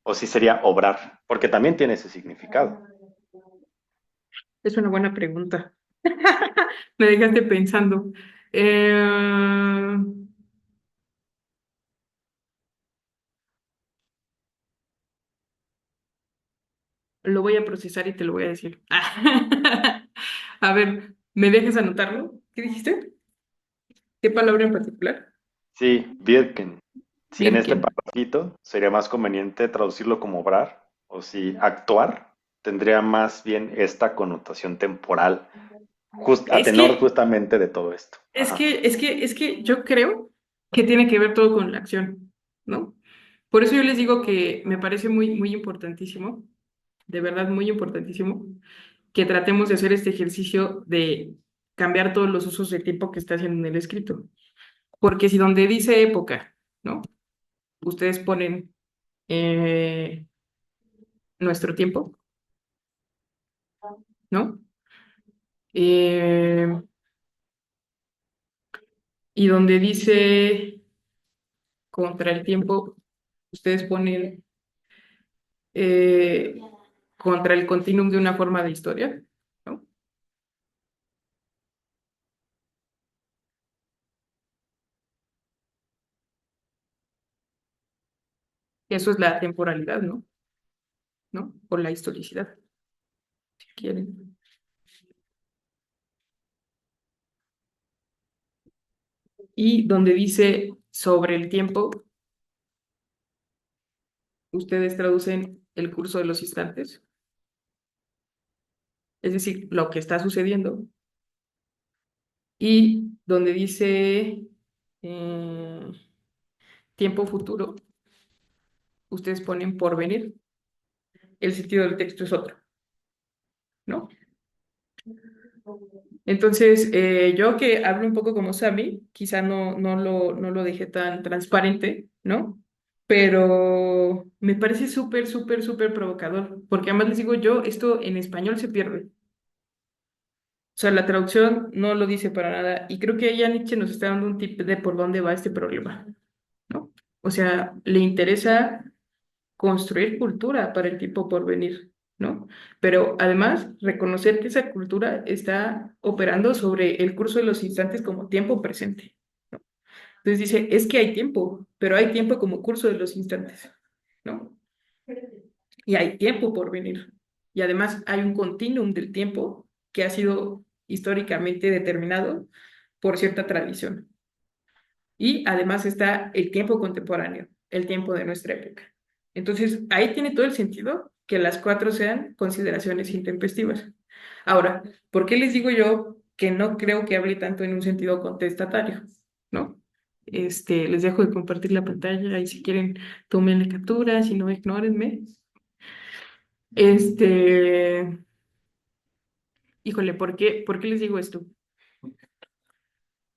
o si sería obrar, porque también tiene ese significado. Es una buena pregunta. Me dejaste pensando. Eh, Lo voy a procesar y te lo voy a decir. A ver, ¿me dejas anotarlo? ¿Qué dijiste? ¿Qué palabra en particular? Sí, Birken. Si en este Birken. parrafito sería más conveniente traducirlo como obrar, o si actuar tendría más bien esta connotación temporal, a Es tenor que, justamente de todo esto. Ajá. es que yo creo que tiene que ver todo con la acción, ¿no? Por eso yo les digo que me parece muy, muy importantísimo, de verdad muy importantísimo, que tratemos de hacer este ejercicio de cambiar todos los usos de tiempo que está haciendo en el escrito. Porque si donde dice época, ¿no? Ustedes ponen eh, nuestro tiempo, ¿no? Eh, y donde dice contra el tiempo, ustedes ponen eh, contra el continuum de una forma de historia, ¿no? Eso es la temporalidad, ¿no? ¿No? O la historicidad, si quieren. Y donde dice sobre el tiempo, ustedes traducen el curso de los instantes, es decir, lo que está sucediendo. Y donde dice eh, tiempo futuro, ustedes ponen por venir. El sentido del texto es otro, ¿no? Entonces, yo que hablo un poco como Sami, quizá no lo dejé tan transparente, ¿no? Pero me parece súper, súper, súper provocador, porque además les digo yo, esto en español se pierde. O sea, la traducción no lo dice para nada, y creo que ya Nietzsche nos está dando un tip de por dónde va este problema, ¿no? O sea, le interesa construir cultura para el tiempo por venir, ¿no? Pero además reconocer que esa cultura está operando sobre el curso de los instantes como tiempo presente, ¿no? Entonces dice, es que hay tiempo, pero hay tiempo como curso de los instantes, ¿no? Y hay tiempo por venir. Y además hay un continuum del tiempo que ha sido históricamente determinado por cierta tradición. Y además está el tiempo contemporáneo, el tiempo de nuestra época. Entonces, ahí tiene todo el sentido que las cuatro sean consideraciones intempestivas. Ahora, ¿por qué les digo yo que no creo que hable tanto en un sentido contestatario? ¿No? Les dejo de compartir la pantalla y si quieren tomen la captura, si no, ignórenme. Híjole, ¿por qué les digo esto?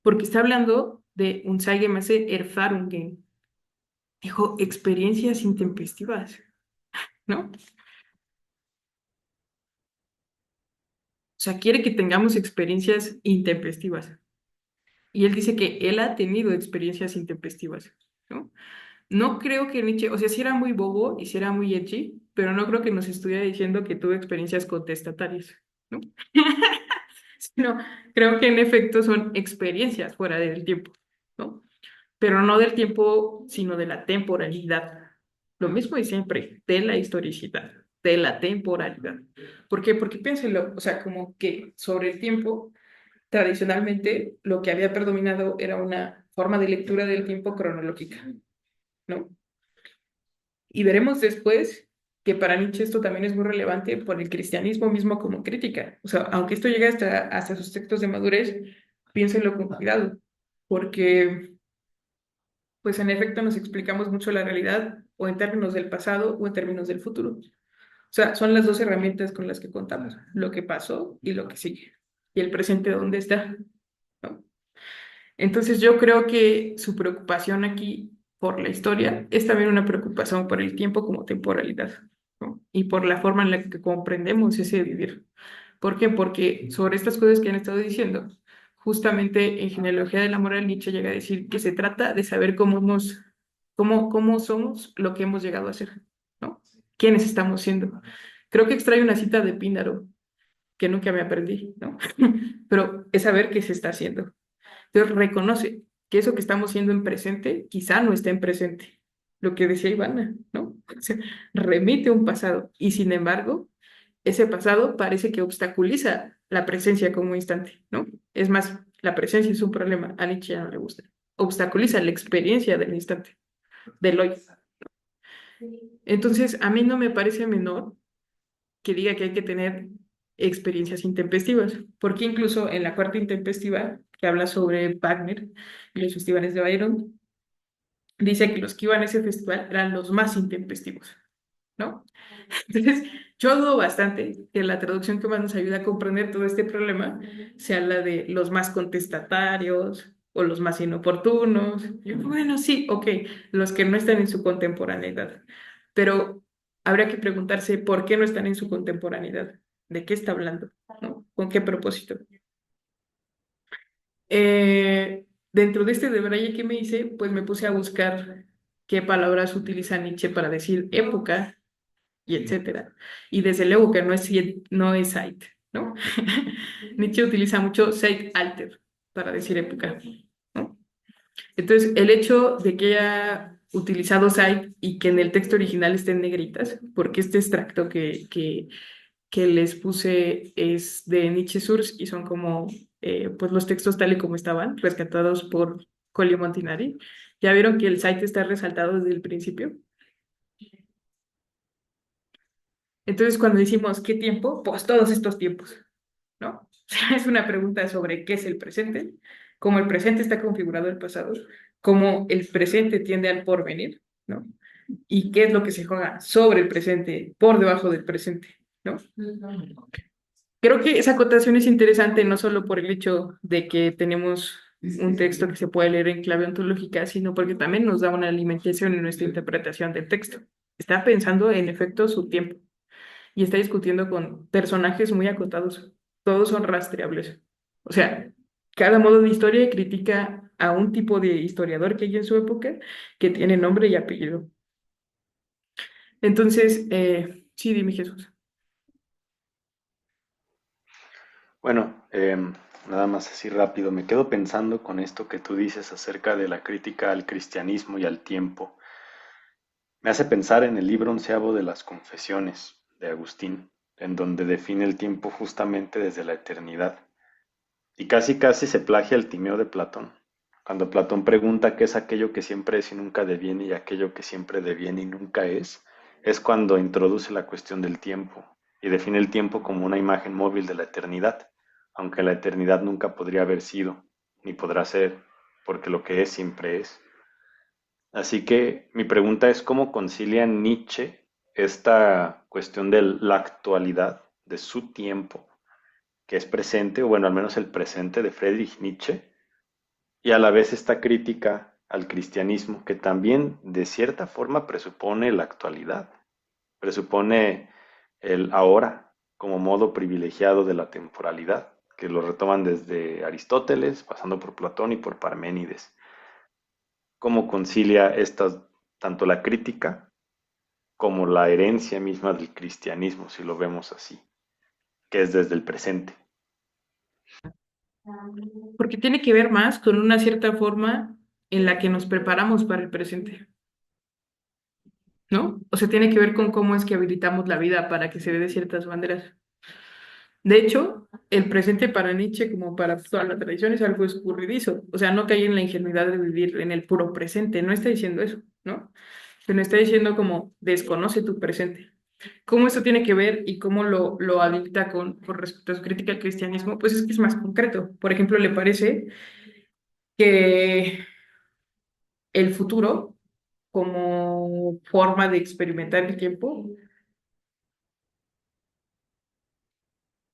Porque está hablando de un Unzeigemasse Erfahrungen. Dijo, experiencias intempestivas, ¿no? O sea, quiere que tengamos experiencias intempestivas. Y él dice que él ha tenido experiencias intempestivas, ¿no? No creo que Nietzsche, o sea, sí era muy bobo y sí era muy edgy, pero no creo que nos estuviera diciendo que tuvo experiencias contestatarias, ¿no? Sino, creo que en efecto son experiencias fuera del tiempo, ¿no? Pero no del tiempo, sino de la temporalidad. Lo mismo de siempre, de la historicidad, de la temporalidad. ¿Por qué? Porque piénsenlo, o sea, como que sobre el tiempo, tradicionalmente lo que había predominado era una forma de lectura del tiempo cronológica, ¿no? Y veremos después que para Nietzsche esto también es muy relevante por el cristianismo mismo como crítica. O sea, aunque esto llegue hasta sus textos de madurez, piénsenlo con cuidado, porque pues en efecto nos explicamos mucho la realidad o en términos del pasado o en términos del futuro. O sea, son las dos herramientas con las que contamos, lo que pasó y lo que sigue. Y el presente, ¿dónde está? ¿No? Entonces yo creo que su preocupación aquí por la historia es también una preocupación por el tiempo como temporalidad, ¿no? Y por la forma en la que comprendemos ese vivir. ¿Por qué? Porque sobre estas cosas que han estado diciendo, justamente en Genealogía de la Moral Nietzsche llega a decir que se trata de saber cómo somos lo que hemos llegado a ser, ¿no? ¿Quiénes estamos siendo? Creo que extrae una cita de Píndaro que nunca me aprendí, ¿no? Pero es saber qué se está haciendo. Entonces reconoce que eso que estamos siendo en presente quizá no está en presente. Lo que decía Ivana, ¿no? O sea, remite a un pasado y sin embargo, ese pasado parece que obstaculiza la presencia como instante, ¿no? Es más, la presencia es un problema, a Nietzsche ya no le gusta. Obstaculiza la experiencia del instante, del hoy. Entonces, a mí no me parece menor que diga que hay que tener experiencias intempestivas, porque incluso en la cuarta intempestiva, que habla sobre Wagner y los festivales de Bayern, dice que los que iban a ese festival eran los más intempestivos, ¿no? Entonces, yo dudo bastante que la traducción que más nos ayuda a comprender todo este problema sea la de los más contestatarios o los más inoportunos. Yo, bueno, sí, ok, los que no están en su contemporaneidad, pero habría que preguntarse por qué no están en su contemporaneidad, de qué está hablando, ¿no? ¿Con qué propósito? Dentro de este debraye que me hice, pues me puse a buscar qué palabras utiliza Nietzsche para decir época y etcétera. Y desde luego que no es Zeit, ¿no? Nietzsche utiliza mucho Zeitalter para decir época, ¿no? Entonces, el hecho de que haya utilizado Zeit y que en el texto original estén negritas, porque este extracto que les puse es de Nietzsche Source y son como pues los textos tal y como estaban, rescatados por Colli Montinari. ¿Ya vieron que el Zeit está resaltado desde el principio? Entonces, cuando decimos ¿qué tiempo? Pues todos estos tiempos, ¿no? Es una pregunta sobre qué es el presente, cómo el presente está configurado el pasado, cómo el presente tiende al porvenir, ¿no? Y qué es lo que se juega sobre el presente, por debajo del presente, ¿no? Creo que esa acotación es interesante no solo por el hecho de que tenemos un texto que se puede leer en clave ontológica, sino porque también nos da una alimentación en nuestra interpretación del texto. Está pensando en efecto su tiempo y está discutiendo con personajes muy acotados. Todos son rastreables. O sea, cada modo de historia critica a un tipo de historiador que hay en su época que tiene nombre y apellido. Entonces, sí, dime Jesús. Bueno, nada más así rápido, me quedo pensando con esto que tú dices acerca de la crítica al cristianismo y al tiempo. Me hace pensar en el libro onceavo de las Confesiones de Agustín, en donde define el tiempo justamente desde la eternidad. Y casi casi se plagia el Timeo de Platón, Cuando Platón pregunta qué es aquello que siempre es y nunca deviene y aquello que siempre deviene y nunca es cuando introduce la cuestión del tiempo y define el tiempo como una imagen móvil de la eternidad, aunque la eternidad nunca podría haber sido, ni podrá ser, porque lo que es siempre es. Así que mi pregunta es cómo concilia Nietzsche esta cuestión de la actualidad, de su tiempo, que es presente, o bueno, al menos el presente de Friedrich Nietzsche, y a la vez esta crítica al cristianismo, que también de cierta forma presupone la actualidad, presupone el ahora como modo privilegiado de la temporalidad, que lo retoman desde Aristóteles, pasando por Platón y por Parménides. ¿Cómo concilia estas, tanto la crítica como la herencia misma del cristianismo, si lo vemos así, que es desde el presente? Porque tiene que ver más con una cierta forma en la que nos preparamos para el presente, ¿no? O sea, tiene que ver con cómo es que habilitamos la vida para que se dé de ciertas maneras. De hecho, el presente para Nietzsche, como para toda la tradición, es algo escurridizo. O sea, no cae en la ingenuidad de vivir en el puro presente. No está diciendo eso, ¿no? Sino está diciendo como desconoce tu presente. ¿Cómo esto tiene que ver y cómo lo habilita con respecto a su crítica al cristianismo? Pues es que es más concreto. Por ejemplo, le parece que el futuro, como forma de experimentar el tiempo,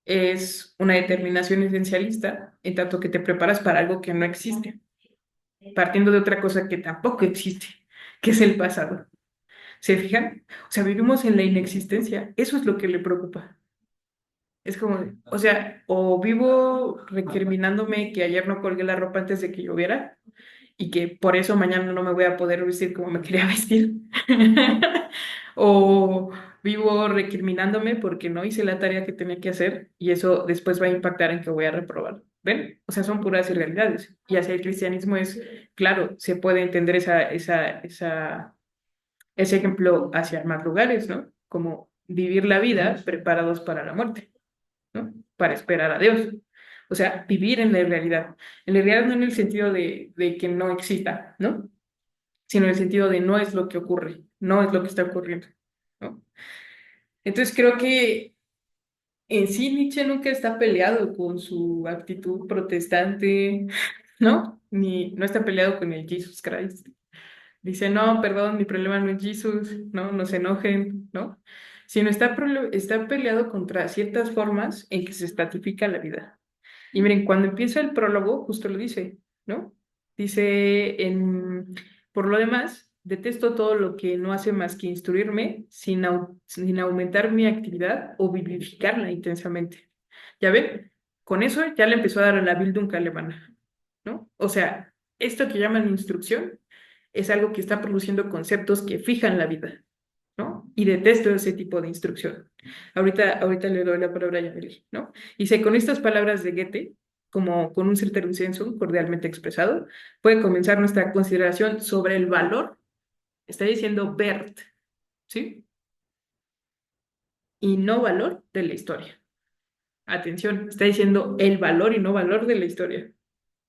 es una determinación esencialista, en tanto que te preparas para algo que no existe, partiendo de otra cosa que tampoco existe, que es el pasado. ¿Se fijan? O sea, vivimos en la inexistencia. Eso es lo que le preocupa. Es como, o sea, o vivo recriminándome que ayer no colgué la ropa antes de que lloviera y que por eso mañana no me voy a poder vestir como me quería vestir. O vivo recriminándome porque no hice la tarea que tenía que hacer y eso después va a impactar en que voy a reprobar. ¿Ven? O sea, son puras irrealidades. Y hacia el cristianismo es, claro, se puede entender ese ejemplo hacia más lugares, ¿no? Como vivir la vida preparados para la muerte, ¿no? Para esperar a Dios. O sea, vivir en la realidad no en el sentido de que no exista, ¿no? Sino en el sentido de no es lo que ocurre, no es lo que está ocurriendo, ¿no? Entonces creo que en sí Nietzsche nunca está peleado con su actitud protestante, ¿no? Ni no está peleado con el Jesus Christ. Dice, no, perdón, mi problema no es Jesús, ¿no? No se enojen, ¿no? Sino está peleado contra ciertas formas en que se estratifica la vida. Y miren, cuando empieza el prólogo, justo lo dice, ¿no? Dice, por lo demás, detesto todo lo que no hace más que instruirme sin aumentar mi actividad o vivificarla intensamente. ¿Ya ven? Con eso ya le empezó a dar a la Bildung alemana, ¿no? O sea, esto que llaman instrucción es algo que está produciendo conceptos que fijan la vida, ¿no? Y detesto ese tipo de instrucción. Ahorita le doy la palabra a Yamili, ¿no? Y sé, con estas palabras de Goethe, como con un certero senso cordialmente expresado, puede comenzar nuestra consideración sobre el valor, está diciendo Bert, ¿sí? Y no valor de la historia. Atención, está diciendo el valor y no valor de la historia.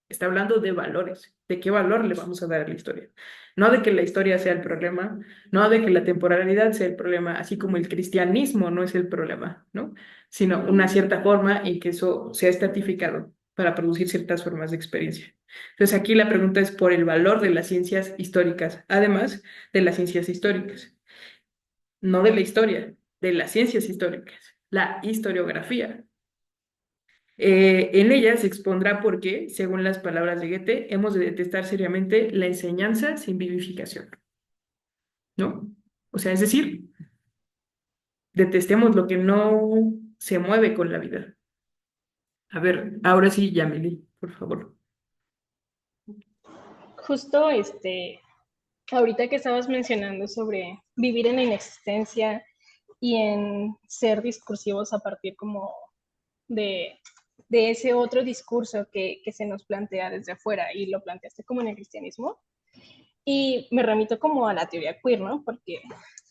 Está hablando de valores, de qué valor le vamos a dar a la historia. No de que la historia sea el problema, no de que la temporalidad sea el problema, así como el cristianismo no es el problema, ¿no? Sino una cierta forma en que eso sea estratificado para producir ciertas formas de experiencia. Entonces aquí la pregunta es por el valor de las ciencias históricas, además de las ciencias históricas, no de la historia, de las ciencias históricas, la historiografía. En ella se expondrá por qué, según las palabras de Goethe, hemos de detestar seriamente la enseñanza sin vivificación, ¿no? O sea, es decir, detestemos lo que no se mueve con la vida. A ver, ahora sí, Yamili, por favor. Justo ahorita que estabas mencionando sobre vivir en la inexistencia y en ser discursivos a partir como de, de ese otro discurso que se nos plantea desde afuera y lo planteaste como en el cristianismo. Y me remito como a la teoría queer, ¿no? Porque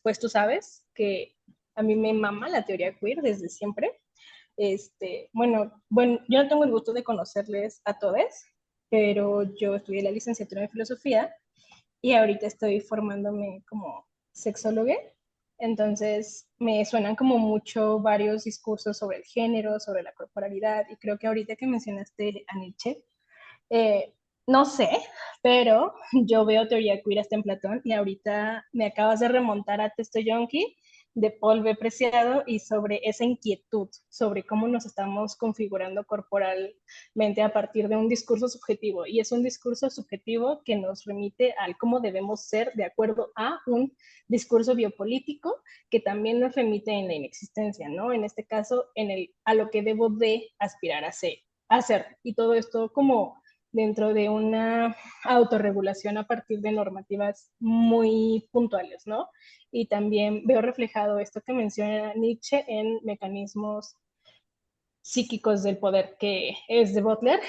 pues tú sabes que a mí me mama la teoría queer desde siempre. Bueno, yo no tengo el gusto de conocerles a todos, pero yo estudié la licenciatura en filosofía y ahorita estoy formándome como sexóloga. Entonces me suenan como mucho varios discursos sobre el género, sobre la corporalidad, y creo que ahorita que mencionaste a Nietzsche, eh, no sé, pero yo veo teoría queer hasta en Platón y ahorita me acabas de remontar a Texto Yonki de Paul B. Preciado y sobre esa inquietud, sobre cómo nos estamos configurando corporalmente a partir de un discurso subjetivo. Y es un discurso subjetivo que nos remite al cómo debemos ser de acuerdo a un discurso biopolítico que también nos remite en la inexistencia, ¿no? En este caso, a lo que debo de aspirar a hacer. Y todo esto como dentro de una autorregulación a partir de normativas muy puntuales, ¿no? Y también veo reflejado esto que menciona Nietzsche en mecanismos psíquicos del poder, que es de Butler,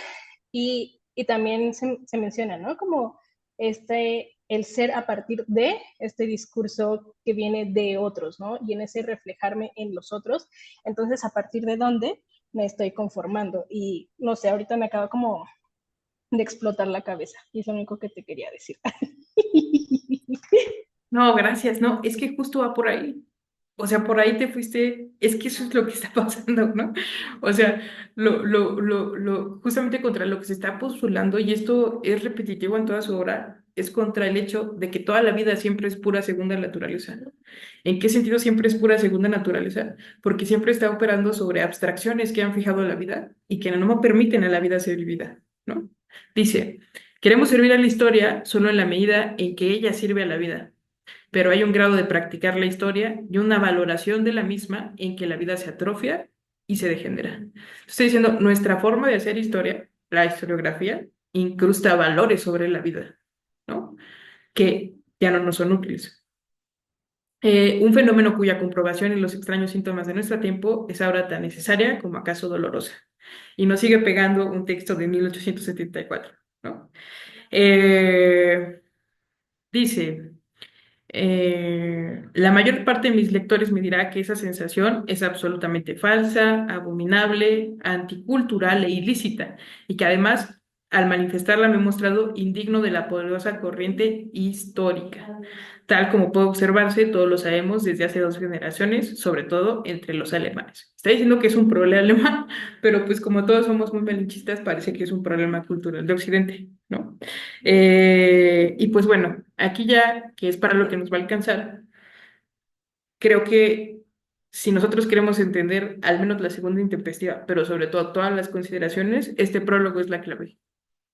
y también se menciona, ¿no? Como el ser a partir de este discurso que viene de otros, ¿no? Y en ese reflejarme en los otros, entonces a partir de dónde me estoy conformando. Y no sé, ahorita me acaba como de explotar la cabeza. Y es lo único que te quería decir. No, gracias, no, es que justo va por ahí. O sea, por ahí te fuiste, es que eso es lo que está pasando, ¿no? O sea, justamente contra lo que se está postulando, y esto es repetitivo en toda su obra, es contra el hecho de que toda la vida siempre es pura segunda naturaleza, ¿no? ¿En qué sentido siempre es pura segunda naturaleza? Porque siempre está operando sobre abstracciones que han fijado la vida y que no permiten a la vida ser vivida, ¿no? Dice, queremos servir a la historia solo en la medida en que ella sirve a la vida, pero hay un grado de practicar la historia y una valoración de la misma en que la vida se atrofia y se degenera. Estoy diciendo, nuestra forma de hacer historia, la historiografía, incrusta valores sobre la vida, ¿no? Que ya no nos son útiles. Un fenómeno cuya comprobación en los extraños síntomas de nuestro tiempo es ahora tan necesaria como acaso dolorosa. Y nos sigue pegando un texto de 1874, ¿no? Dice... la mayor parte de mis lectores me dirá que esa sensación es absolutamente falsa, abominable, anticultural e ilícita, y que además, al manifestarla, me he mostrado indigno de la poderosa corriente histórica. Tal como puede observarse, todos lo sabemos desde hace 2 generaciones, sobre todo entre los alemanes. Está diciendo que es un problema alemán, pero pues como todos somos muy malinchistas, parece que es un problema cultural de Occidente, ¿no? Y pues bueno, aquí ya, que es para lo que nos va a alcanzar, creo que si nosotros queremos entender al menos la segunda intempestiva, pero sobre todo todas las consideraciones, este prólogo es la clave,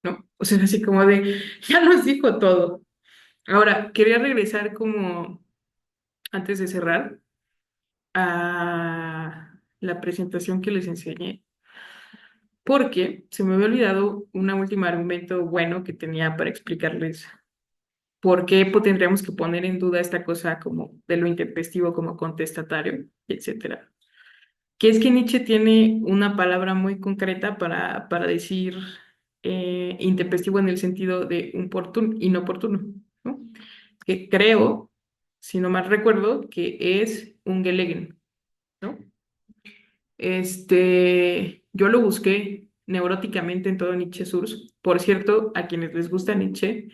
¿no? O sea, así como de, ya nos dijo todo. Ahora, quería regresar como, antes de cerrar, a la presentación que les enseñé, porque se me había olvidado un último argumento bueno que tenía para explicarles por qué tendríamos que poner en duda esta cosa como de lo intempestivo como contestatario, etcétera. Que es que Nietzsche tiene una palabra muy concreta para decir intempestivo en el sentido de inoportuno, ¿no? Que creo, si no mal recuerdo, que es un gelegen, ¿no? Yo lo busqué neuróticamente en todo Nietzsche Source. Por cierto, a quienes les gusta Nietzsche,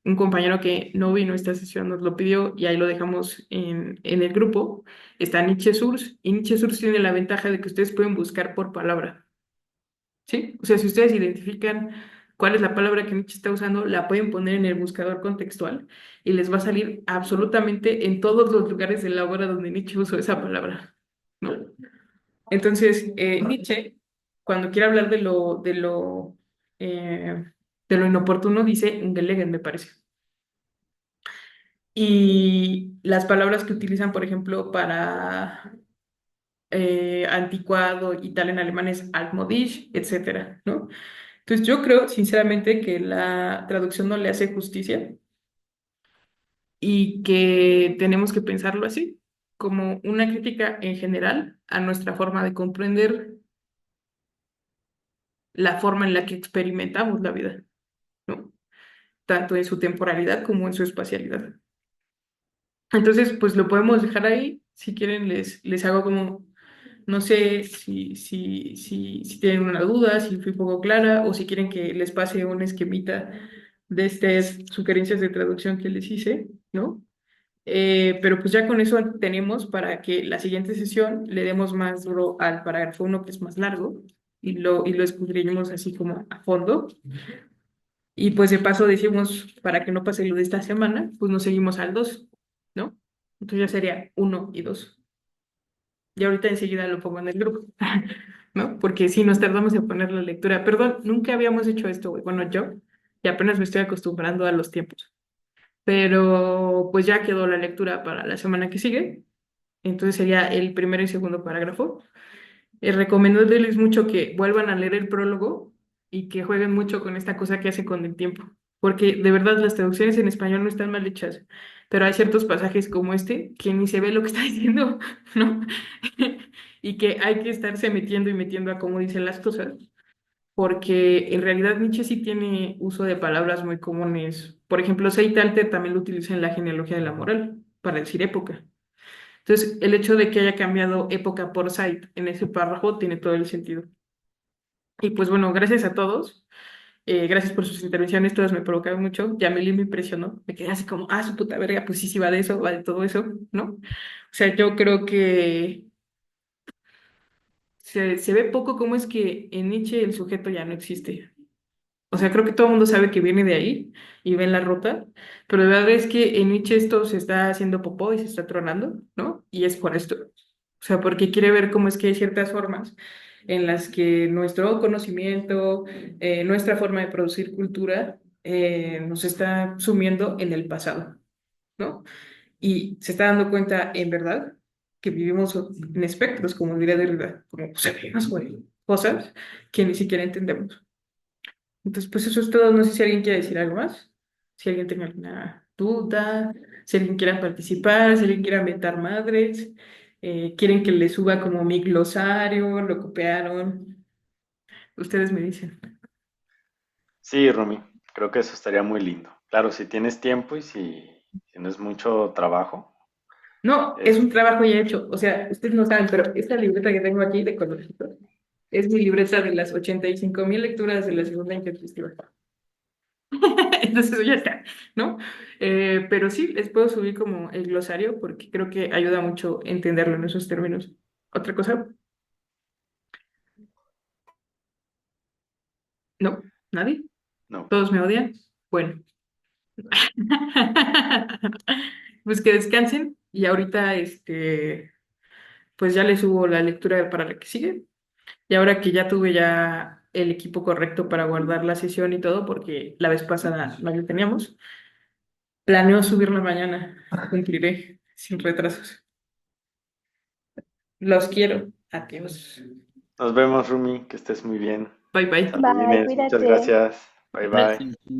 un compañero que no vino a esta sesión nos lo pidió y ahí lo dejamos en el grupo. Está Nietzsche Source y Nietzsche Source tiene la ventaja de que ustedes pueden buscar por palabra, ¿sí? O sea, si ustedes identifican cuál es la palabra que Nietzsche está usando, la pueden poner en el buscador contextual y les va a salir absolutamente en todos los lugares de la obra donde Nietzsche usó esa palabra, ¿no? Entonces, Nietzsche, cuando quiere hablar eh, de lo inoportuno, dice un gelegen, me parece. Y las palabras que utilizan, por ejemplo, para anticuado y tal en alemán es altmodisch, etcétera, ¿no? Entonces yo creo, sinceramente, que la traducción no le hace justicia y que tenemos que pensarlo así, como una crítica en general a nuestra forma de comprender la forma en la que experimentamos la vida, ¿no? Tanto en su temporalidad como en su espacialidad. Entonces, pues lo podemos dejar ahí. Si quieren, les hago como No sé si tienen una duda, si fui poco clara o si quieren que les pase un esquemita de estas sugerencias de traducción que les hice, ¿no? Pero pues ya con eso tenemos para que la siguiente sesión le demos más duro al parágrafo uno que es más largo, y lo escudriñemos así como a fondo. Y pues de paso decimos, para que no pase lo de esta semana, pues nos seguimos al 2, ¿no? Entonces ya sería uno y 2. Y ahorita enseguida lo pongo en el grupo, ¿no? Porque si nos tardamos en poner la lectura. Perdón, nunca habíamos hecho esto, güey. Bueno, yo, y apenas me estoy acostumbrando a los tiempos. Pero pues ya quedó la lectura para la semana que sigue. Entonces sería el primero y segundo parágrafo. Recomendándoles mucho que vuelvan a leer el prólogo y que jueguen mucho con esta cosa que hace con el tiempo. Porque de verdad las traducciones en español no están mal hechas, pero hay ciertos pasajes como este que ni se ve lo que está diciendo, ¿no? Y que hay que estarse metiendo y metiendo a cómo dicen las cosas, porque en realidad Nietzsche sí tiene uso de palabras muy comunes. Por ejemplo, Seitalter también lo utiliza en la genealogía de la moral, para decir época. Entonces, el hecho de que haya cambiado época por site en ese párrafo tiene todo el sentido. Y pues bueno, gracias a todos. Gracias por sus intervenciones, todas me provocaron mucho. Yamili me impresionó. Me quedé así como, su puta verga, pues sí, sí va de eso, va de todo eso, ¿no? O sea, yo creo que se ve poco cómo es que en Nietzsche el sujeto ya no existe. O sea, creo que todo el mundo sabe que viene de ahí y ven la ruta, pero la verdad es que en Nietzsche esto se está haciendo popó y se está tronando, ¿no? Y es por esto. O sea, porque quiere ver cómo es que hay ciertas formas en las que nuestro conocimiento, nuestra forma de producir cultura, nos está sumiendo en el pasado, ¿no? Y se está dando cuenta, en verdad, que vivimos en espectros, como diría Derrida, como seres, güey, cosas que ni siquiera entendemos. Entonces, pues eso es todo. No sé si alguien quiere decir algo más, si alguien tiene alguna duda, si alguien quiera participar, si alguien quiera meter madres, quieren que le suba como mi glosario, lo copiaron. Ustedes me dicen. Sí, Romy, creo que eso estaría muy lindo. Claro, si tienes tiempo y si no es mucho trabajo. No, es un trabajo ya hecho. O sea, ustedes no saben, pero esta libreta que tengo aquí de colorcitos es mi libreta de las 85,000 lecturas de la segunda intempestiva. Entonces eso ya está, ¿no? Pero sí, les puedo subir como el glosario porque creo que ayuda mucho entenderlo en esos términos. ¿Otra cosa? ¿No? ¿Nadie? No. ¿Todos me odian? Bueno. Pues que descansen y ahorita pues ya les subo la lectura para la que sigue. Y ahora que ya tuve ya el equipo correcto para guardar la sesión y todo, porque la vez pasada no lo teníamos, planeo subirla mañana. Cumpliré sin retrasos. Los quiero. Adiós. Nos vemos, Rumi, que estés muy bien. Bye bye. Bye, Saludines, muchas cuídate. gracias. Bye bye. Gracias.